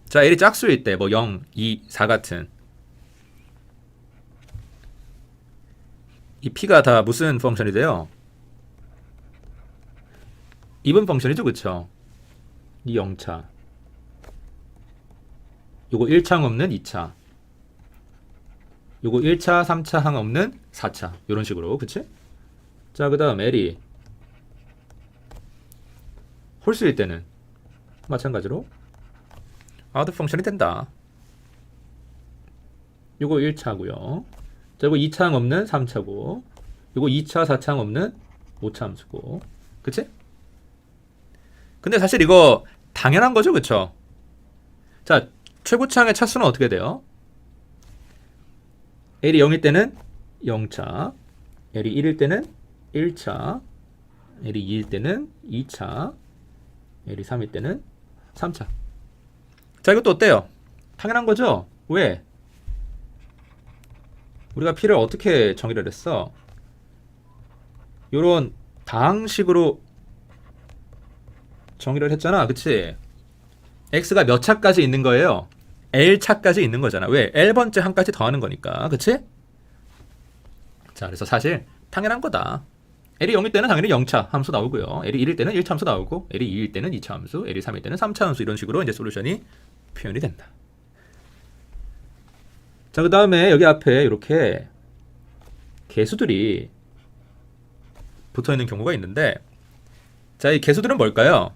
자, L이 짝수일 때 뭐 0, 2, 4 같은 이 P가 다 무슨 펑션이 돼요? 이분 펑션이죠, 그쵸? 이 0차, 요거 1차 없는 2차, 요거 1차, 3차 항 없는 4차, 요런 식으로, 그치? 자, 그 다음 L이 홀수일 때는 마찬가지로 아웃 펑션이 된다. 요거 1차고요. 자, 이거 2차 항 없는 3차고, 요거 2차, 4차 항 없는 5차 함수고, 그치? 근데 사실 이거 당연한 거죠, 그쵸? 자, 최고차항의 차수는 어떻게 돼요? L이 0일 때는 0차, L이 1일 때는 1차, L이 2일 때는 2차, L이 3일 때는 3차. 자, 이것도 어때요? 당연한 거죠? 왜? 우리가 P를 어떻게 정의를 했어? 요런 다항식으로 정의를 했잖아, 그치? X가 몇 차까지 있는 거예요? L차까지 있는 거잖아. 왜? L번째 항까지 더하는 거니까, 그치? 자, 그래서 사실 당연한 거다. L이 0일 때는 당연히 0차 함수 나오고요, L이 1일 때는 1차 함수 나오고, L이 2일 때는 2차 함수, L이 3일 때는 3차 함수, 이런 식으로 이제 솔루션이 표현이 된다. 자, 그 다음에 여기 앞에 이렇게 개수들이 붙어 있는 경우가 있는데, 자, 이 개수들은 뭘까요?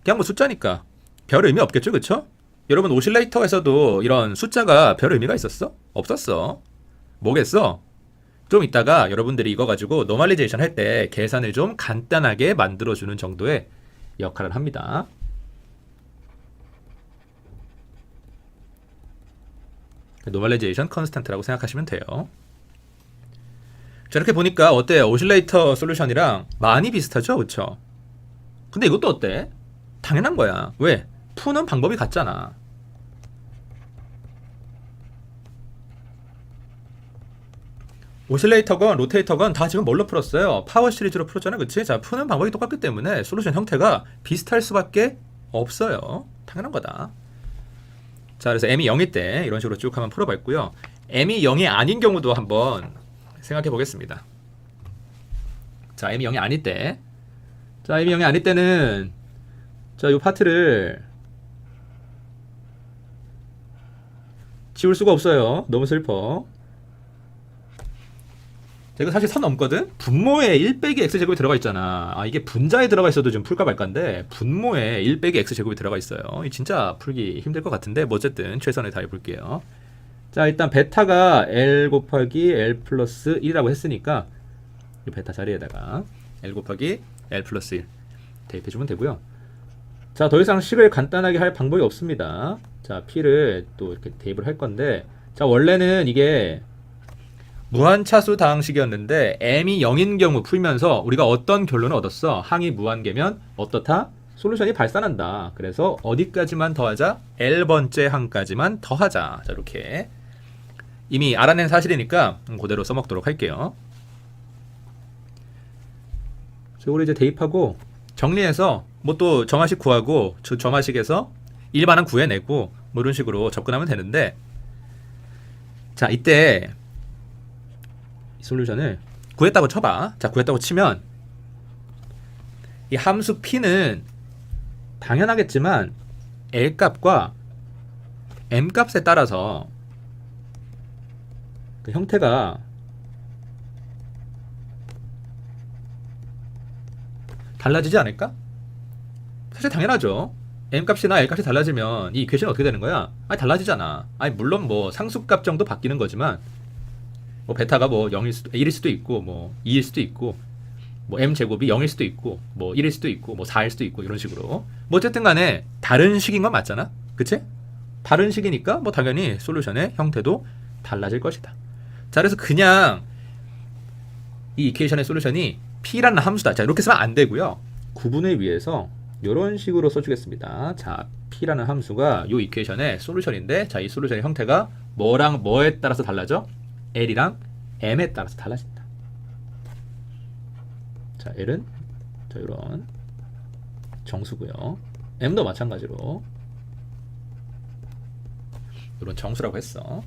그냥 뭐 숫자니까 별 의미 없겠죠, 그쵸? 여러분 오실레이터에서도 이런 숫자가 별 의미가 있었어? 없었어. 뭐겠어? 좀 이따가 여러분들이 이거 가지고 노멀리제이션 할 때 계산을 좀 간단하게 만들어주는 정도의 역할을 합니다. 노멀리제이션 컨스탄트라고 생각하시면 돼요. 자, 이렇게 보니까 어때요? 오실레이터 솔루션이랑 많이 비슷하죠, 그쵸? 근데 이것도 어때? 당연한 거야. 왜? 푸는 방법이 같잖아. 오실레이터건 로테이터건 다 지금 뭘로 풀었어요? 파워 시리즈로 풀었잖아, 그치? 자, 푸는 방법이 똑같기 때문에 솔루션 형태가 비슷할 수밖에 없어요. 당연한 거다. 자, 그래서 m이 0일 때 이런 식으로 쭉 한번 풀어봤고요. m이 0이 아닌 경우도 한번 생각해 보겠습니다. 자, m이 0이 아닐 때, 자, m이 0이 아닐 때는, 자, 이 파트를 지울 수가 없어요. 너무 슬퍼. 자, 이거 사실 선 넘거든? 분모에 1 빼기 x제곱이 들어가 있잖아. 아, 이게 분자에 들어가 있어도 좀 풀까 말까인데 분모에 1 빼기 x제곱이 들어가 있어요. 진짜 풀기 힘들 것 같은데 뭐 어쨌든 최선을 다해 볼게요. 자, 일단 베타가 L 곱하기 L 플러스 1이라고 했으니까 이 베타 자리에다가 L 곱하기 L 플러스 1 대입해주면 되고요. 자, 더 이상 식을 간단하게 할 방법이 없습니다. 자, P를 또 이렇게 대입을 할 건데, 자, 원래는 이게 무한차수 다항식이었는데 m이 0인 경우 풀면서 우리가 어떤 결론을 얻었어? 항이 무한계면 어떻다? 솔루션이 발산한다. 그래서 어디까지만 더하자? L번째 항까지만 더하자. 자, 이렇게 이미 알아낸 사실이니까 그대로 써먹도록 할게요. 이걸 이제 대입하고 정리해서 뭐 또 점화식 구하고 저 점화식에서 일반항 구해내고 뭐 이런 식으로 접근하면 되는데, 자 이때 이 솔루션을 구했다고 쳐봐. 자 구했다고 치면 이 함수 p는 당연하겠지만 L 값과 M 값에 따라서 그 형태가 달라지지 않을까? 사실 당연하죠. M 값이나 L 값이 달라지면 이 이퀘이션이 어떻게 되는 거야? 아니 달라지잖아. 아니 물론 뭐 상수값 정도 바뀌는 거지만 뭐 베타가 뭐 0일 수도 1일 수도 있고 뭐 2일 수도 있고 뭐 M 제곱이 0일 수도 있고 뭐 1일 수도 있고 뭐 4일 수도 있고 이런 식으로 뭐 어쨌든 간에 다른 식인 건 맞잖아. 그치? 다른 식이니까 뭐 당연히 솔루션의 형태도 달라질 것이다. 자 그래서 그냥 이 이퀘이션의 솔루션이 P라는 함수다. 자 이렇게 쓰면 안 되고요. 구분을 위해서 이런 식으로 써주겠습니다. 자 P라는 함수가 이 이퀘이션의 솔루션인데 자 이 솔루션의 형태가 뭐랑 뭐에 따라서 달라져? L이랑 M에 따라서 달라진다. 자 L은 자 이런 정수고요. M도 마찬가지로 이런 정수라고 했어.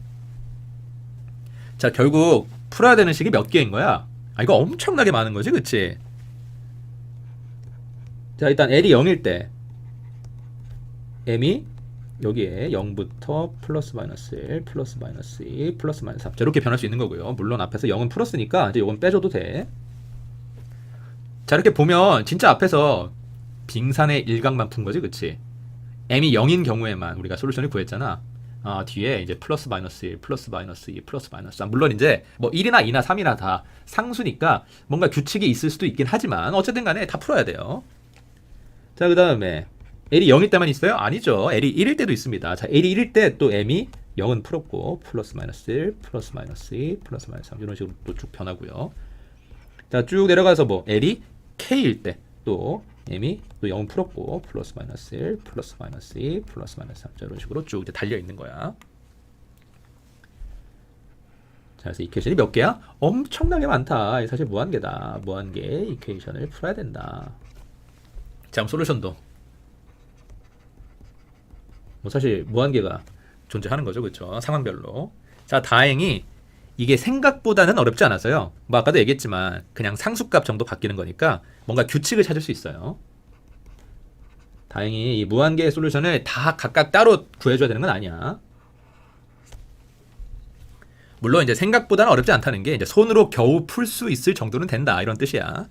자 결국 풀어야 되는 식이 몇 개인 거야? 아 이거 엄청나게 많은 거지, 그치? 자 일단 L이 0일 때 M이 여기에 0부터 플러스 마이너스 1 플러스 마이너스 2 플러스 마이너스 3 자, 이렇게 변할 수 있는 거고요. 물론 앞에서 0은 플러스니까 이제 이건 빼줘도 돼. 자 이렇게 보면 진짜 앞에서 빙산의 일각만 푼 거지, 그치? M이 0인 경우에만 우리가 솔루션을 구했잖아. 아, 뒤에 이제 플러스 마이너스 1 플러스 마이너스 2 플러스 마이너스 3 물론 이제 뭐 1이나 2나 3이나 다 상수니까 뭔가 규칙이 있을 수도 있긴 하지만 어쨌든 간에 다 풀어야 돼요. 자 그 다음에 L이 0일 때만 있어요? 아니죠. L이 1일 때도 있습니다. 자 L이 1일 때 또 M이 0은 풀었고 플러스 마이너스 1 플러스 마이너스 2 플러스 마이너스 3 이런 식으로 또 쭉 변하고요. 자 쭉 내려가서 뭐 L이 K일 때 또 M이 또 0은 풀었고 플러스 마이너스 1 플러스 마이너스 2 플러스 마이너스 3 자 이런 식으로 쭉 이제 달려 있는 거야. 자 그래서 이퀘이션이 몇 개야? 엄청나게 많다. 사실 무한계다. 무한계 이퀘이션을 풀어야 된다. 자 그럼 솔루션도 뭐 사실 무한계가 존재하는 거죠, 그렇죠? 상황별로. 자 다행히 이게 생각보다는 어렵지 않아서요. 뭐 아까도 얘기했지만 그냥 상수값 정도 바뀌는 거니까 뭔가 규칙을 찾을 수 있어요. 다행히 이 무한계의 솔루션을 다 각각 따로 구해줘야 되는 건 아니야. 물론 이제 생각보다는 어렵지 않다는 게 이제 손으로 겨우 풀 수 있을 정도는 된다 이런 뜻이야. 자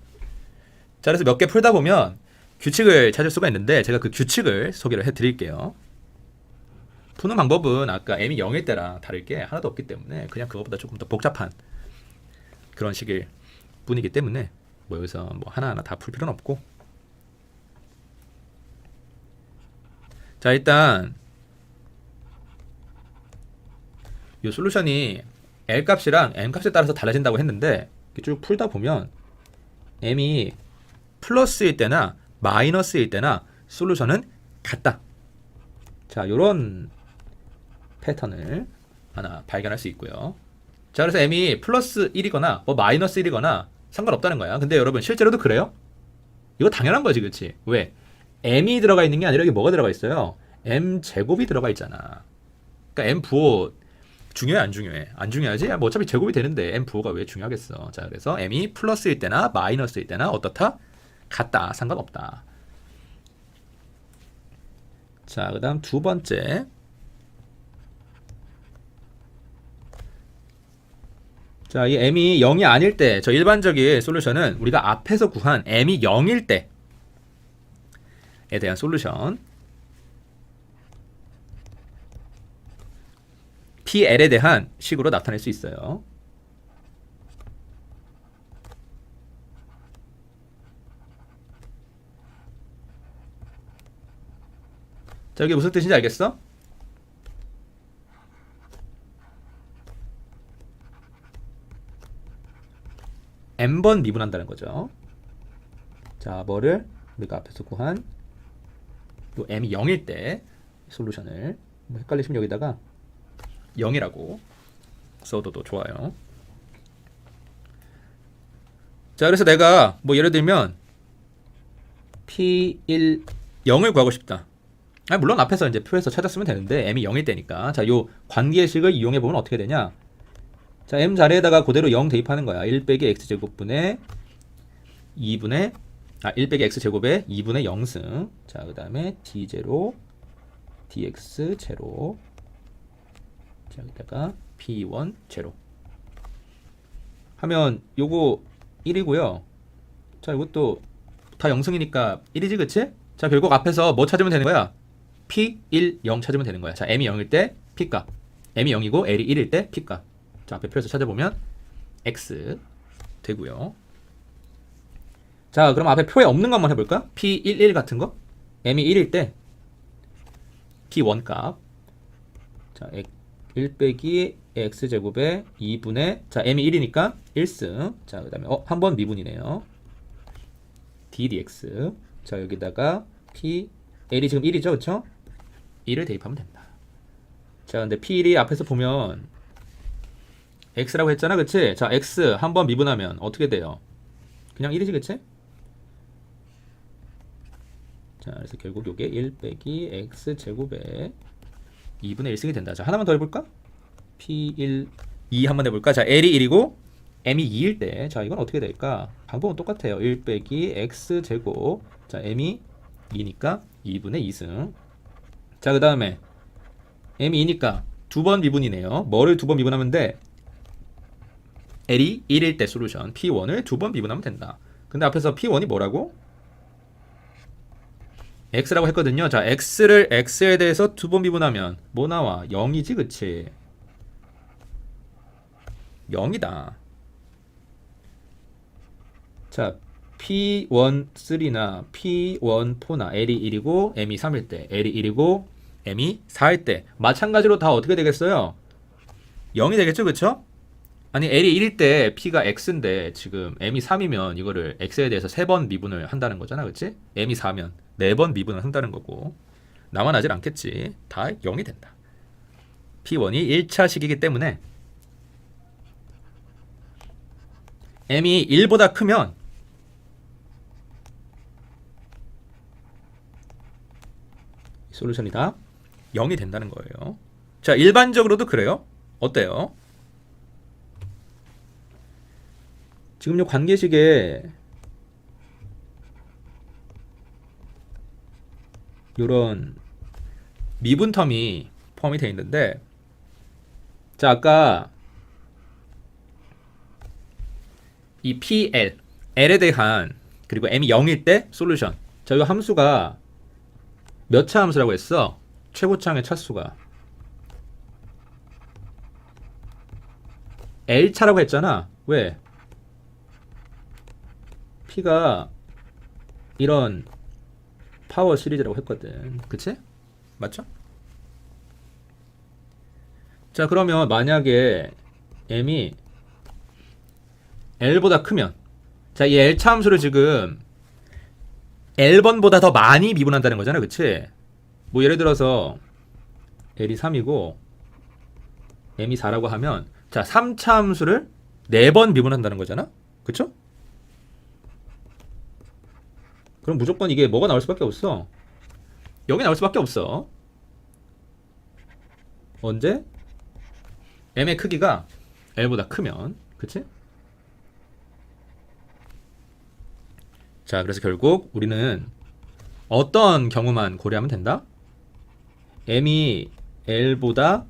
그래서 몇 개 풀다 보면 규칙을 찾을 수가 있는데 제가 그 규칙을 소개를 해드릴게요. 푸는 방법은 아까 M이 0일 때랑 다를 게 하나도 없기 때문에 그냥 그거보다 조금 더 복잡한 그런 식일 뿐이기 때문에 뭐 여기서 뭐 하나하나 다 풀 필요는 없고. 자 일단 이 솔루션이 L 값이랑 M 값에 따라서 달라진다고 했는데 쭉 풀다 보면 M이 플러스일 때나 마이너스일 때나 솔루션은 같다. 자 요런 패턴을 하나 발견할 수 있고요. 자 그래서 M이 플러스 1이거나 뭐 마이너스 1이거나 상관없다는 거야. 근데 여러분 실제로도 그래요? 이거 당연한 거지, 그치? 왜? M이 들어가 있는 게 아니라 여기 뭐가 들어가 있어요? M 제곱이 들어가 있잖아. 그러니까 M 부호 중요해 안 중요해? 안 중요하지? 뭐 어차피 제곱이 되는데 M 부호가 왜 중요하겠어? 자 그래서 M이 플러스일 때나 마이너스일 때나 어떻다? 같다. 상관없다. 자 그 다음 두 번째 자, 이 M이 0이 아닐 때, 저 일반적인 솔루션은 우리가 앞에서 구한 M이 0일 때에 대한 솔루션 PL에 대한 식으로 나타낼 수 있어요. 자, 이게 무슨 뜻인지 알겠어? M번 미분한다는 거죠. 자, 뭐를 우리가 앞에서 구한 요 M이 0일 때 솔루션을 뭐 헷갈리시면 여기다가 0이라고 써도 좋아요. 자, 그래서 내가 뭐 예를 들면 P1 0을 구하고 싶다. 아니, 물론 앞에서 이제 표에서 찾았으면 되는데 m이 0일 때니까. 자, 요 관계식을 이용해 보면 어떻게 되냐? 자, m 자리에다가 그대로 0 대입하는 거야. 1 빼기 x제곱분의 2분의 1 빼기 x제곱에 2분의 0승. 자, 그 다음에 d0 dx 제로. 자, 여기다가 p1 제로 하면 요거 1이고요. 자, 이것도 다 0승이니까 1이지, 그치? 자, 결국 앞에서 뭐 찾으면 되는 거야? p 1 0 찾으면 되는 거야. 자, m이 0일 때 p값, m이 0이고 l이 1일 때 p값. 자, 앞에 표에서 찾아보면 x 되고요. 자, 그럼 앞에 표에 없는 거 한번 해볼까? p11 같은 거? m이 1일 때 p1 값. 자, 1 빼기 x제곱에 2분의, 자, m이 1이니까 1승. 자, 그 다음에 한 번 미분이네요. ddx. 자, 여기다가 l이 지금 1이죠, 그쵸? 1을 대입하면 됩니다. 자, 근데 p1이 앞에서 보면 x라고 했잖아, 그치? 자, x 한 번 미분하면 어떻게 돼요? 그냥 1이지, 그치? 자, 그래서 결국 요게 1 빼기 x제곱에 2분의 1승이 된다. 자, 하나만 더 해볼까? p1 2 한번 해볼까? 자, l이 1이고 m이 2일 때, 자, 이건 어떻게 될까? 방법은 똑같아요. 1 빼기 x제곱. 자, m이 2니까 2분의 2승. 자, 그 다음에 m이 2니까 두 번 미분이네요. 뭐를 두 번 미분하면 돼? l이 1일 때 솔루션 p1을 두 번 미분하면 된다. 근데 앞에서 p1이 뭐라고? x라고 했거든요. 자, x를 x에 대해서 두 번 미분하면 뭐 나와? 0이지, 그치? 0이다. 자, p1 3나 p1 4나 l이 1이고 m이 3일 때, l이 1이고 m이 4일 때 마찬가지로 다 어떻게 되겠어요? 0이 되겠죠, 그쵸? 아니, l이 1일 때 p가 x인데 지금 m이 3이면 이거를 x에 대해서 3번 미분을 한다는 거잖아, 그치? m이 4면 4번 미분을 한다는 거고, 나만 하질 않겠지. 다 0이 된다. p1이 1차식이기 때문에 m이 1보다 크면 솔루션이 다 0이 된다는 거예요. 자, 일반적으로도 그래요. 어때요? 지금 요 관계식에 요런 미분 텀이 포함이 되어 있는데, 자, 아까 이 PL, L에 대한, 그리고 M이 0일 때 솔루션. 자, 이 함수가 몇 차 함수라고 했어? 최고차항의 차수가 L차라고 했잖아. 왜? P가 이런 파워 시리즈라고 했거든. 그치? 맞죠? 자, 그러면 만약에 M이 L보다 크면, 자, 이 L차 함수를 지금 L번보다 더 많이 미분한다는 거잖아, 그치? 뭐 예를 들어서 L이 3이고 M이 4라고 하면, 자, 3차 함수를 4번 미분한다는 거잖아, 그쵸? 그럼 무조건 이게 뭐가 나올 수밖에 없어? 0이 나올 수밖에 없어. 언제? M의 크기가 L보다 크면, 그치? 자, 그래서 결국 우리는 어떤 경우만 고려하면 된다? M이 L보다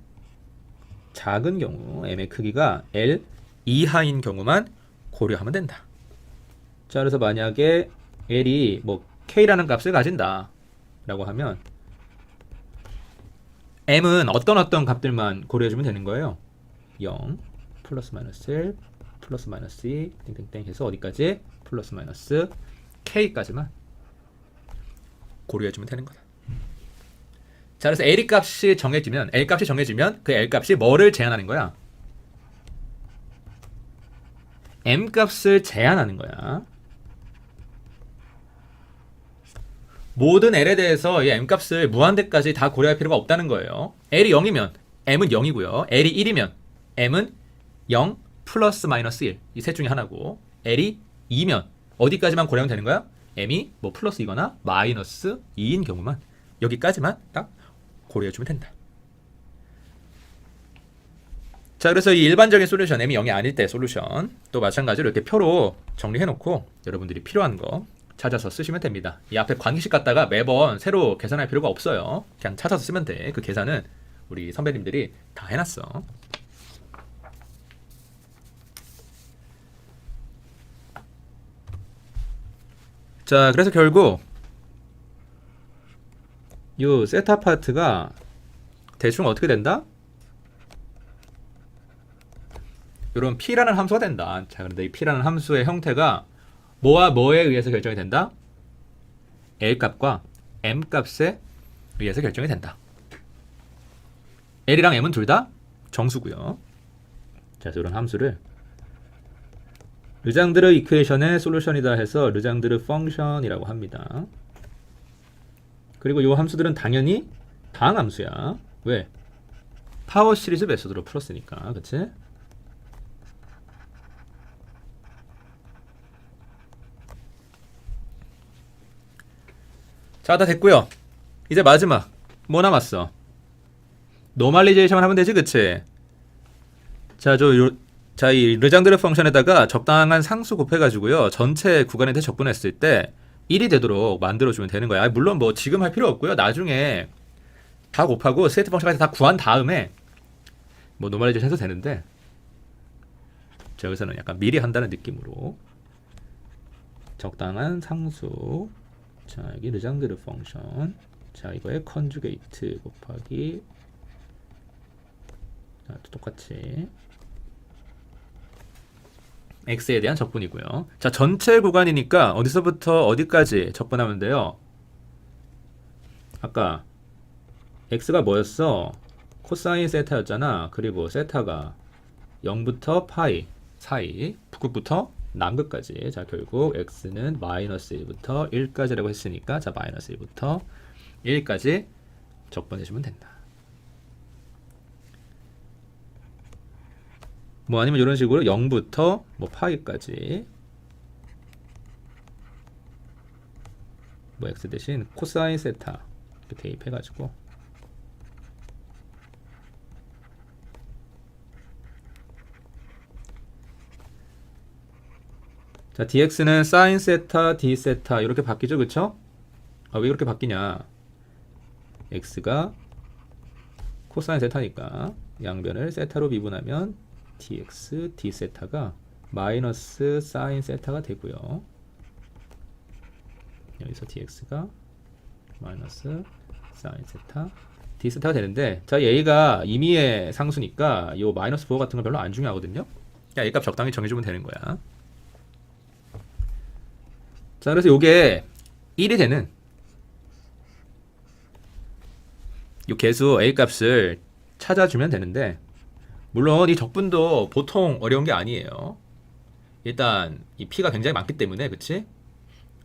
작은 경우, M의 크기가 L 이하인 경우만 고려하면 된다. 자, 그래서 만약에 L이 뭐 K라는 값을 가진다 라고 하면 M은 어떤 값들만 고려해주면 되는 거예요. 0, 플러스 마이너스 1, 플러스 마이너스 2, 땡땡땡 해서 어디까지? 플러스 마이너스 K까지만 고려해주면 되는 거다. 자, 그래서 L 값이 정해지면 그 L 값이 뭐를 제한하는 거야? M 값을 제한하는 거야. 모든 L에 대해서 이 M 값을 무한대까지 다 고려할 필요가 없다는 거예요. L이 0이면 M은 0이고요. L이 1이면 M은 0 플러스 마이너스 1. 이 셋 중에 하나고, L이 2면 어디까지만 고려하면 되는 거야? M이 뭐 플러스 2거나 마이너스 2인 경우만 여기까지만 딱 고려해주면 된다. 자, 그래서 이 일반적인 솔루션, m이 0이 아닐 때 솔루션 또 마찬가지로 이렇게 표로 정리해놓고 여러분들이 필요한 거 찾아서 쓰시면 됩니다. 이 앞에 관계식 갖다가 매번 새로 계산할 필요가 없어요. 그냥 찾아서 쓰면 돼. 그 계산은 우리 선배님들이 다 해놨어. 자, 그래서 결국 이 세타 파트가 대충 어떻게 된다? 이런 p라는 함수가 된다. 자, 그런데 이 p라는 함수의 형태가 뭐와 뭐에 의해서 결정이 된다? L 값과 M 값에 의해서 결정이 된다. L이랑 M은 둘 다 정수고요. 자, 이런 함수를 르장드르 이퀘이션의 솔루션이다 해서 르장드르 펑션이라고 합니다. 그리고 이 함수들은 당연히 다항함수야. 왜? 파워 시리즈 메소드로 풀었으니까. 그치? 자, 다 됐고요. 이제 마지막 뭐 남았어? 노멀리제이션 하면 되지, 그치? 자, 이 르장드르 펑션에다가 적당한 상수 곱해가지고요, 전체 구간에 대해 적분했을 때 1이 되도록 만들어주면 되는 거야. 물론 뭐 지금 할 필요 없고요. 나중에 다 곱하고 세트 펑션까지 다 구한 다음에 뭐 노멀리제이션 해도 되는데, 자, 여기서는 약간 미리 한다는 느낌으로 적당한 상수. 자, 여기 르장드르 펑션. 자, 이거에 컨주게이트 곱하기, 자, 똑같이 x에 대한 적분이고요. 자, 전체 구간이니까 어디서부터 어디까지 적분하면 돼요? 아까 x가 뭐였어? 코사인 세타였잖아. 그리고 세타가 0부터 파이 사이, 북극부터 남극까지. 자, 결국 x는 마이너스 1부터 1까지라고 했으니까, 자, 마이너스 1부터 1까지 적분해주면 된다. 뭐 아니면 이런 식으로 0부터 뭐 파이까지, 뭐 x 대신 코사인 세타 이렇게 대입해가지고, 자, dx는 사인 세타, d 세타 이렇게 바뀌죠, 그쵸? 아, 왜 이렇게 바뀌냐? x가 코사인 세타니까 양변을 세타로 미분하면 dx, d 세타가 마이너스 사인 세타가 되고요. 여기서 dx가 마이너스 사인 세타, d 세타가 되는데, 자, a가 임의의 상수니까 이 마이너스 부호 같은 건 별로 안 중요하거든요. 야, a 값 적당히 정해주면 되는 거야. 자, 그래서 요게 1이 되는 요 개수 a 값을 찾아주면 되는데, 물론 이 적분도 보통 어려운 게 아니에요. 일단 이 p가 굉장히 많기 때문에, 그치?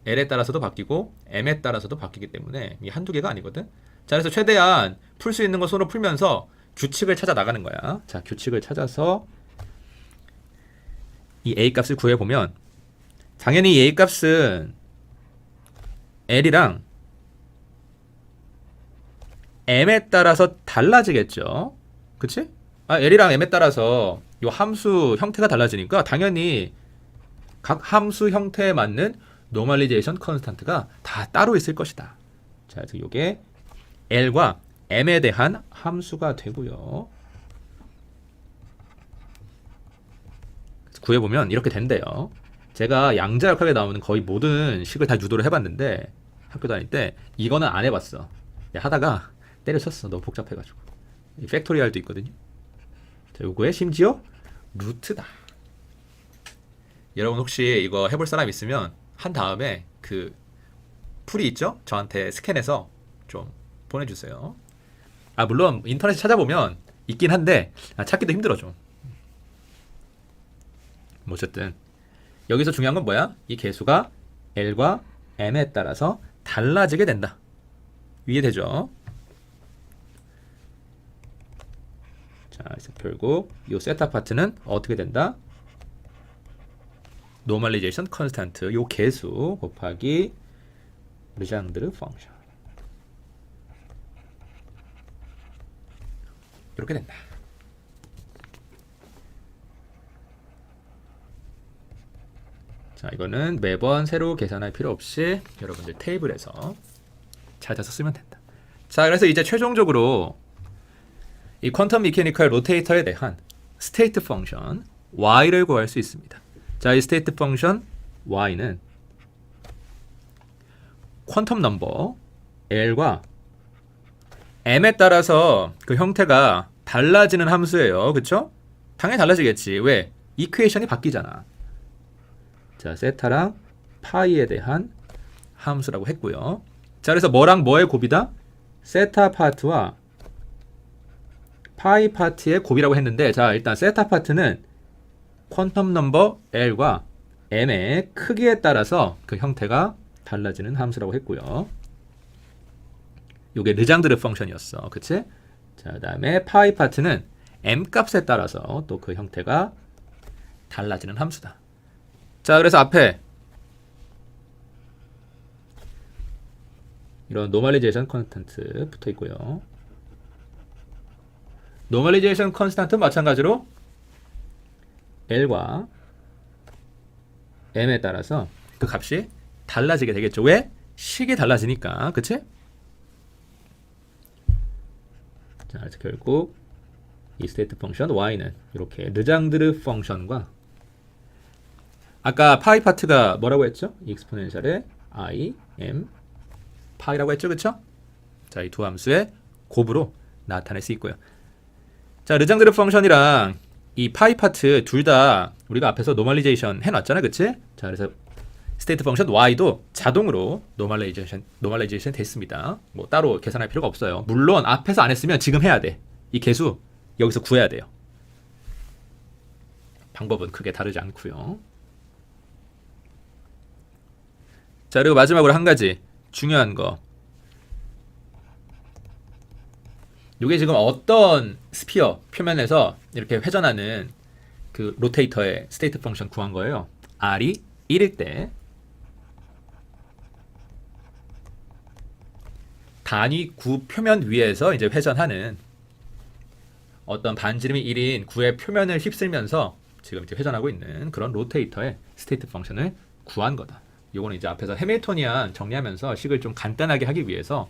l에 따라서도 바뀌고 m에 따라서도 바뀌기 때문에 이 한두 개가 아니거든. 자, 그래서 최대한 풀 수 있는 거 손으로 풀면서 규칙을 찾아 나가는 거야. 자, 규칙을 찾아서 이 a 값을 구해보면, 당연히 이 a 값은 l이랑 m에 따라서 달라지겠죠. 그치? 아, l이랑 m에 따라서 이 함수 형태가 달라지니까 당연히 각 함수 형태에 맞는 노멀리제이션 컨스탄트가 다 따로 있을 것이다. 자, 그래서 이게 l과 m에 대한 함수가 되고요. 구해보면 이렇게 된대요. 제가 양자역학에 나오는 거의 모든 식을 다 유도를 해봤는데, 학교 다닐 때 이거는 안 해봤어. 하다가 때려쳤어. 너무 복잡해가지고. 팩토리얼도 있거든요. 자, 요거에 심지어 루트다. 여러분 혹시 이거 해볼 사람 있으면 한 다음에 그 풀이 있죠? 저한테 스캔해서 좀 보내주세요. 아, 물론 인터넷에 찾아보면 있긴 한데 찾기도 힘들어 좀. 뭐 어쨌든 여기서 중요한 건 뭐야? 이 개수가 L과 M에 따라서 달라지게 된다. 이해되죠? 자, 그래서 결국 이 세타 파트는 어떻게 된다? 노멀리제이션 컨스탄트 요 개수 곱하기 르장드르 펑션. 이렇게 된다. 자, 이거는 매번 새로 계산할 필요 없이 여러분들 테이블에서 찾아서 쓰면 된다. 자, 그래서 이제 최종적으로 이 퀀텀 미케니컬 로테이터에 대한 스테이트 펑션 y를 구할 수 있습니다. 자, 이 스테이트 펑션 y는 퀀텀 넘버 l과 m에 따라서 그 형태가 달라지는 함수예요. 그쵸? 당연히 달라지겠지. 왜? 이퀘이션이 바뀌잖아. 자, 세타랑 파이에 대한 함수라고 했고요. 자, 그래서 뭐랑 뭐의 곱이다? 세타 파트와 파이 파트의 곱이라고 했는데, 자, 일단 세타 파트는 퀀텀 넘버 L과 M의 크기에 따라서 그 형태가 달라지는 함수라고 했고요. 요게 르장드르 펑션이었어. 그치? 자, 그 다음에 파이 파트는 M 값에 따라서 또 그 형태가 달라지는 함수다. 자, 그래서 앞에 이런 노멀리제이션 컨스탄트 붙어 있고요. 노멀리제이션 컨스탄트 마찬가지로 L과 M에 따라서 그 값이 달라지게 되겠죠. 왜? 식이 달라지니까. 그치? 자, 그래서 결국 이 스테이트 펑션 y는 이렇게 르장드르 펑션과 아까 파이 파트가 뭐라고 했죠? 익스포넨셜의 i, m, 파이라고 했죠. 그쵸? 자, 이 두 함수의 곱으로 나타낼 수 있고요. 자, 르장드르 펑션이랑 이 파이 파트 둘 다 우리가 앞에서 노멀리제이션 해놨잖아. 그치? 자, 그래서 스테이트 펑션 y도 자동으로 노멀리제이션 됐습니다. 뭐 따로 계산할 필요가 없어요. 물론 앞에서 안 했으면 지금 해야 돼. 이 계수 여기서 구해야 돼요. 방법은 크게 다르지 않고요. 자, 그리고 마지막으로 한 가지 중요한 거. 이게 지금 어떤 스피어 표면에서 이렇게 회전하는 그 로테이터의 스테이트 펑션 구한 거예요. r이 1일 때 단위 구 표면 위에서 이제 회전하는 어떤 반지름이 1인 구의 표면을 휩쓸면서 지금 이제 회전하고 있는 그런 로테이터의 스테이트 펑션을 구한 거다. 요거는 이제 앞에서 해밀토니안 정리하면서 식을 좀 간단하게 하기 위해서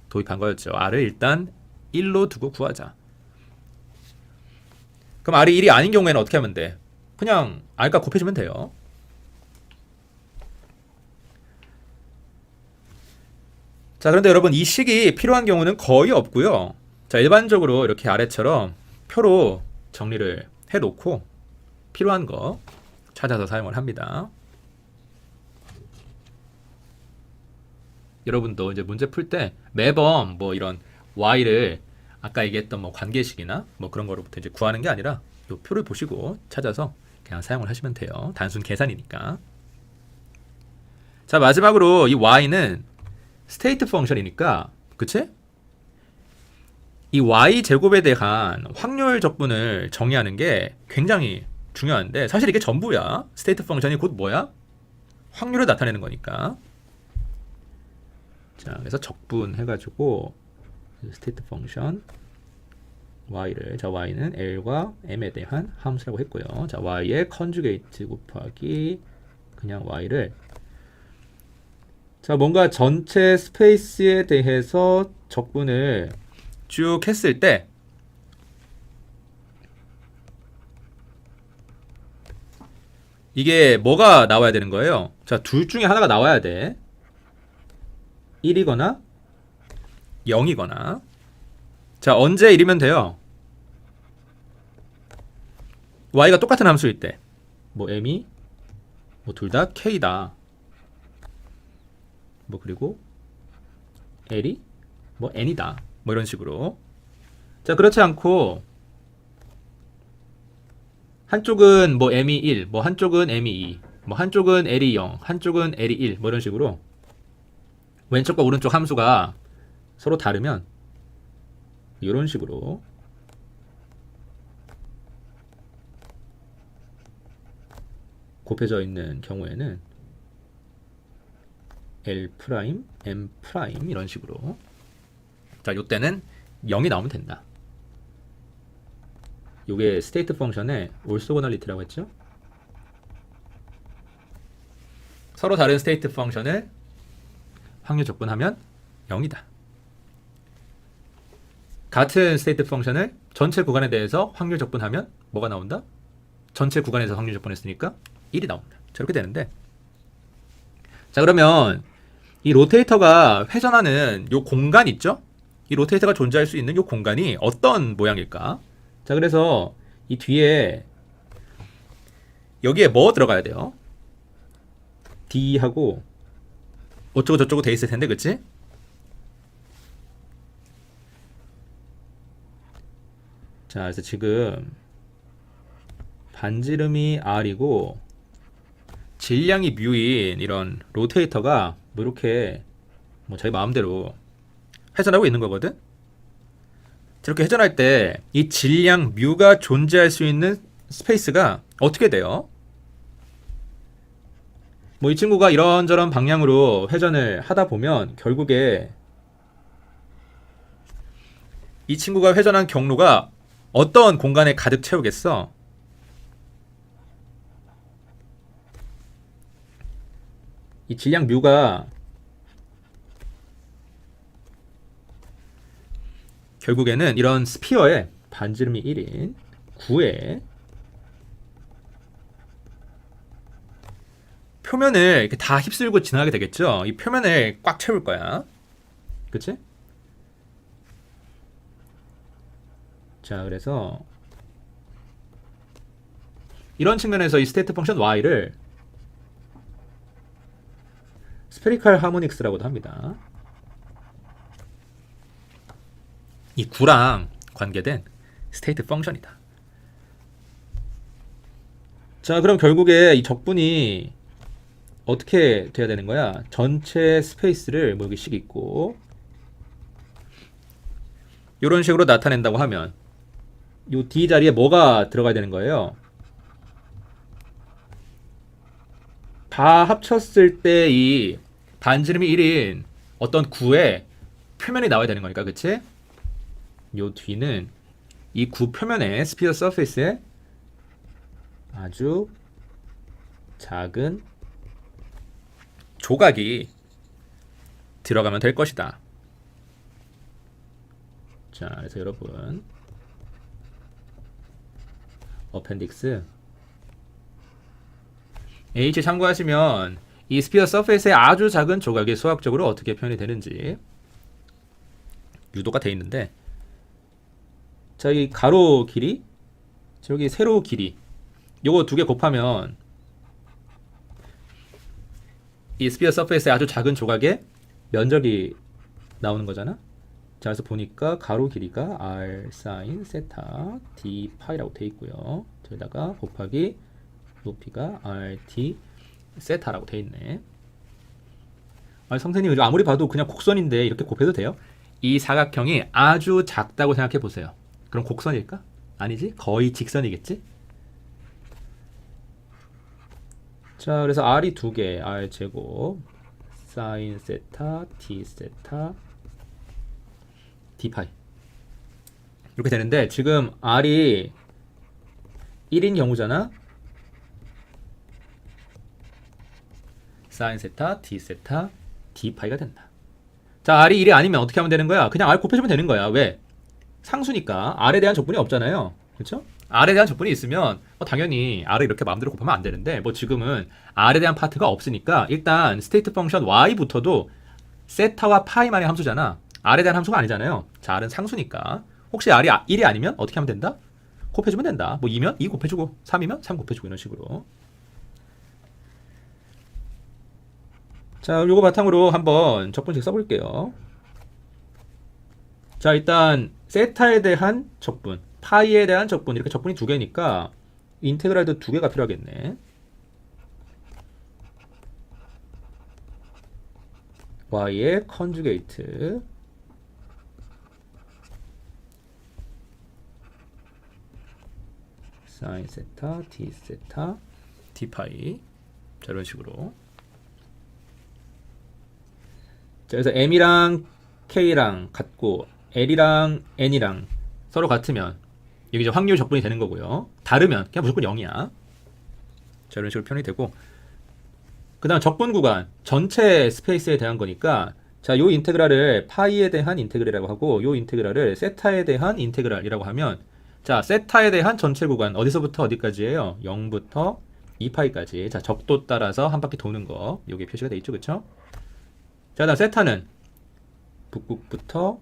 도입한 거였죠. r을 일단 1로 두고 구하자. 그럼 r이 1이 아닌 경우에는 어떻게 하면 돼? 그냥 r값 곱해주면 돼요. 자, 그런데 여러분 이 식이 필요한 경우는 거의 없고요. 자, 일반적으로 이렇게 아래처럼 표로 정리를 해놓고 필요한 거 찾아서 사용을 합니다. 여러분도 이제 문제 풀 때 매번 뭐 이런 y를 아까 얘기했던 뭐 관계식이나 뭐 그런 거로부터 이제 구하는 게 아니라 이 표를 보시고 찾아서 그냥 사용을 하시면 돼요. 단순 계산이니까. 자, 마지막으로 이 y는 스테이트 펑션이니까, 그치? 이 y 제곱에 대한 확률 적분을 정의하는 게 굉장히 중요한데 사실 이게 전부야. 스테이트 펑션이 곧 뭐야? 확률을 나타내는 거니까. 자, 그래서 적분해가지고 스테이트 펑션 y를, 자, y는 l과 m에 대한 함수라고 했고요. 자, y의 컨주게이트 곱하기 그냥 y를, 자, 뭔가 전체 스페이스에 대해서 적분을 쭉 했을 때 이게 뭐가 나와야 되는 거예요? 자, 둘 중에 하나가 나와야 돼. 1이거나 0이거나. 자, 언제 1이면 돼요? y가 똑같은 함수일 때. 뭐 m이 뭐 둘 다 k다. 뭐 그리고 l이 뭐 n이다. 뭐 이런 식으로. 자, 그렇지 않고 한쪽은 뭐 m이 1, 뭐 한쪽은 m이 2, 뭐 한쪽은 l이 0, 한쪽은 l이 1, 뭐 이런 식으로 왼쪽과 오른쪽 함수가 서로 다르면 이런 식으로 곱해져 있는 경우에는 L', M' 이런 식으로. 자, 요때는 0이 나오면 된다. 요게 스테이트 펑션의 올소고널리티라고 했죠. 서로 다른 스테이트 펑션을 확률 적분하면 0이다. 같은 스테이트 펑션을 전체 구간에 대해서 확률 적분하면 뭐가 나온다? 전체 구간에서 확률 적분했으니까 1이 나옵니다. 저렇게 되는데, 자 그러면 이 로테이터가 회전하는 요 공간 있죠? 이 로테이터가 존재할 수 있는 요 공간이 어떤 모양일까? 자 그래서 이 뒤에 여기에 뭐 들어가야 돼요? D하고 어쩌고 저쩌고 돼 있을 텐데, 그치? 자 그래서 지금 반지름이 R이고 질량이 뮤인 이런 로테이터가 뭐 이렇게 뭐 자기 마음대로 회전하고 있는 거거든. 저렇게 회전할 때 이 질량 뮤가 존재할 수 있는 스페이스가 어떻게 돼요? 뭐 이 친구가 이런저런 방향으로 회전을 하다 보면 결국에 이 친구가 회전한 경로가 어떤 공간에 가득 채우겠어? 이 질량 뮤가 결국에는 이런 스피어의 반지름이 1인 9의 표면을 이렇게 다 휩쓸고 지나가게 되겠죠. 이 표면을 꽉 채울 거야. 그치? 자, 그래서 이런 측면에서 이 스테이트 펑션 y를 스페리칼 하모닉스라고도 합니다. 이 9랑 관계된 스테이트 펑션이다. 자, 그럼 결국에 이 적분이 어떻게 돼야 되는 거야? 전체 스페이스를 뭐 여기씩 있고 이런 식으로 나타낸다고 하면 이 D 자리에 뭐가 들어가야 되는 거예요? 다 합쳤을 때 이 반지름이 1인 어떤 구의 표면이 나와야 되는 거니까, 그치? 요 뒤는 이 구 표면에 스피어 서페이스에 아주 작은 조각이 들어가면 될 것이다. 자, 그래서 여러분 어펜딕스 H 참고하시면 이 스피어 서페이스의 아주 작은 조각이 수학적으로 어떻게 표현이 되는지 유도가 돼 있는데, 자, 이 가로 길이, 저기 세로 길이, 요거 두 개 곱하면 이 스피어 서페이스의 아주 작은 조각의 면적이 나오는 거잖아. 자, 그래서 보니까 가로 길이가 r sin 세타 d 파이라고 돼 있고요. 저기다가 곱하기 높이가 rt 세타라고 돼 있네. 아니, 선생님 아무리 봐도 그냥 곡선인데 이렇게 곱해도 돼요? 이 사각형이 아주 작다고 생각해 보세요. 그럼 곡선일까? 아니지? 거의 직선이겠지? 자, 그래서 r이 두 개, r 제곱 sin 세타 t 세타 d 파이 이렇게 되는데, 지금 r이 1인 경우잖아. sin 세타 d 세타 d 파이가 된다. 자, r이 1이 아니면 어떻게 하면 되는 거야? 그냥 r 곱해주면 되는 거야. 왜? 상수니까 r에 대한 적분이 없잖아요. 그렇죠? r에 대한 적분이 있으면 당연히 r을 이렇게 마음대로 곱하면 안 되는데, 뭐 지금은 r에 대한 파트가 없으니까 일단 스테이트 펑션 y부터도 세타와 파이만의 함수잖아. r에 대한 함수가 아니잖아요. 자, r은 상수니까 혹시 r이 1이 아니면 어떻게 하면 된다? 곱해주면 된다. 뭐 2면 2 곱해주고 3이면 3 곱해주고 이런 식으로. 자, 요거 바탕으로 한번 적분식 써볼게요. 자, 일단 세타에 대한 적분, 파이에 대한 적분, 이렇게 적분이 두 개니까 인테그랄도 두 개가 필요하겠네. y의 컨주게이트 sin 세타 d 세타 d 파이. 자, 이런 식으로. 자, 그래서 m이랑 k랑 같고 L이랑 N이랑 서로 같으면 이게 이제 확률 적분이 되는 거고요. 다르면 그냥 무조건 0이야. 자, 이런 식으로 표현이 되고, 그 다음 적분 구간 전체 스페이스에 대한 거니까, 자, 요 인테그랄을 파이에 대한 인테그랄이라고 하고, 요 인테그랄을 세타에 대한 인테그랄이라고 하면, 자, 세타에 대한 전체 구간 어디서부터 어디까지예요? 0부터 2파이까지. 자, 적도 따라서 한 바퀴 도는 거, 요게 표시가 돼 있죠, 그쵸? 자, 다음 세타는 북극부터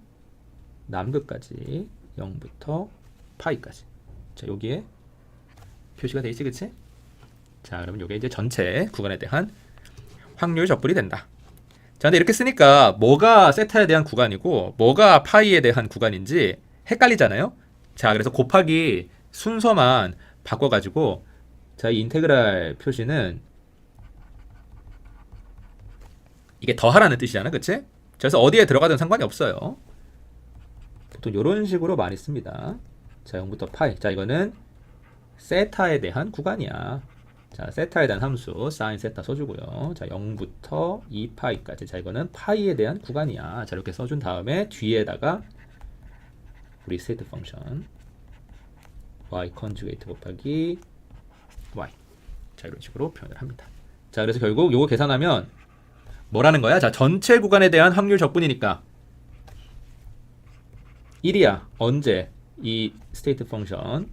남극까지 0부터 파이까지. 자, 여기에 표시가 돼 있지, 그치? 자, 그러면 요게 이제 전체 구간에 대한 확률 적분이 된다. 자, 근데 이렇게 쓰니까 뭐가 세타에 대한 구간이고 뭐가 파이에 대한 구간인지 헷갈리잖아요. 자, 그래서 곱하기 순서만 바꿔가지고, 자, 이 인테그랄 표시는 이게 더하라는 뜻이잖아, 그치? 그래서 어디에 들어가든 상관이 없어요. 보통 이런 식으로 많이 씁니다. 자, 0부터 파이. 자, 이거는 세타에 대한 구간이야. 자, 세타에 대한 함수 사인 세타 써주고요. 자, 0부터 2파이까지. 자, 이거는 파이에 대한 구간이야. 자, 이렇게 써준 다음에 뒤에다가 우리 스테이트 펑션 y 컨주게이트 곱하기 y. 자, 이런 식으로 표현을 합니다. 자, 그래서 결국 요거 계산하면 뭐라는 거야? 자, 전체 구간에 대한 확률 적분이니까 1이야. 언제? 이 스테이트 펑션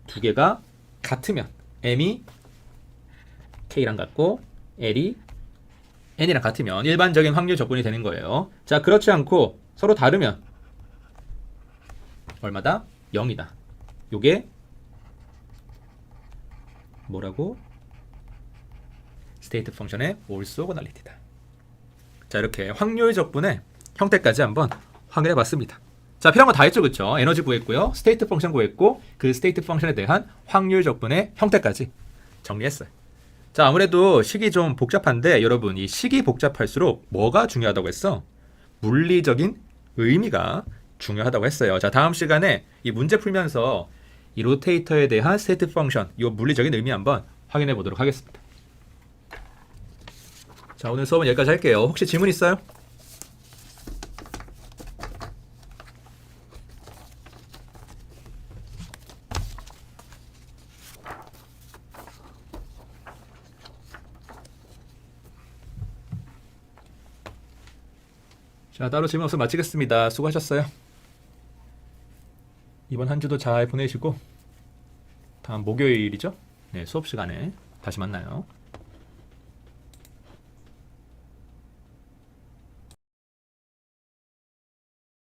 두 개가 같으면, m이 k랑 같고 l이 n이랑 같으면 일반적인 확률 적분이 되는 거예요. 자, 그렇지 않고 서로 다르면 얼마다? 0이다. 요게 뭐라고? 스테이트 펑션의 올소고널리티다. 자, 이렇게 확률 적분의 형태까지 한번 확인해 봤습니다. 자, 필요한 거 다 했죠, 그쵸? 에너지 구했고요, 스테이트 펑션 구했고, 그 스테이트 펑션에 대한 확률 적분의 형태까지 정리했어요. 자, 아무래도 식이 좀 복잡한데, 여러분, 이 식이 복잡할수록 뭐가 중요하다고 했어? 물리적인 의미가 중요하다고 했어요. 자, 다음 시간에 이 문제 풀면서 이 로테이터에 대한 스테이트 펑션, 이 물리적인 의미 한번 확인해 보도록 하겠습니다. 자, 오늘 수업은 여기까지 할게요. 혹시 질문 있어요? 자, 따로 질문 없으면 마치겠습니다. 수고하셨어요. 이번 한 주도 잘 보내시고 다음 목요일이죠? 네, 수업 시간에 다시 만나요.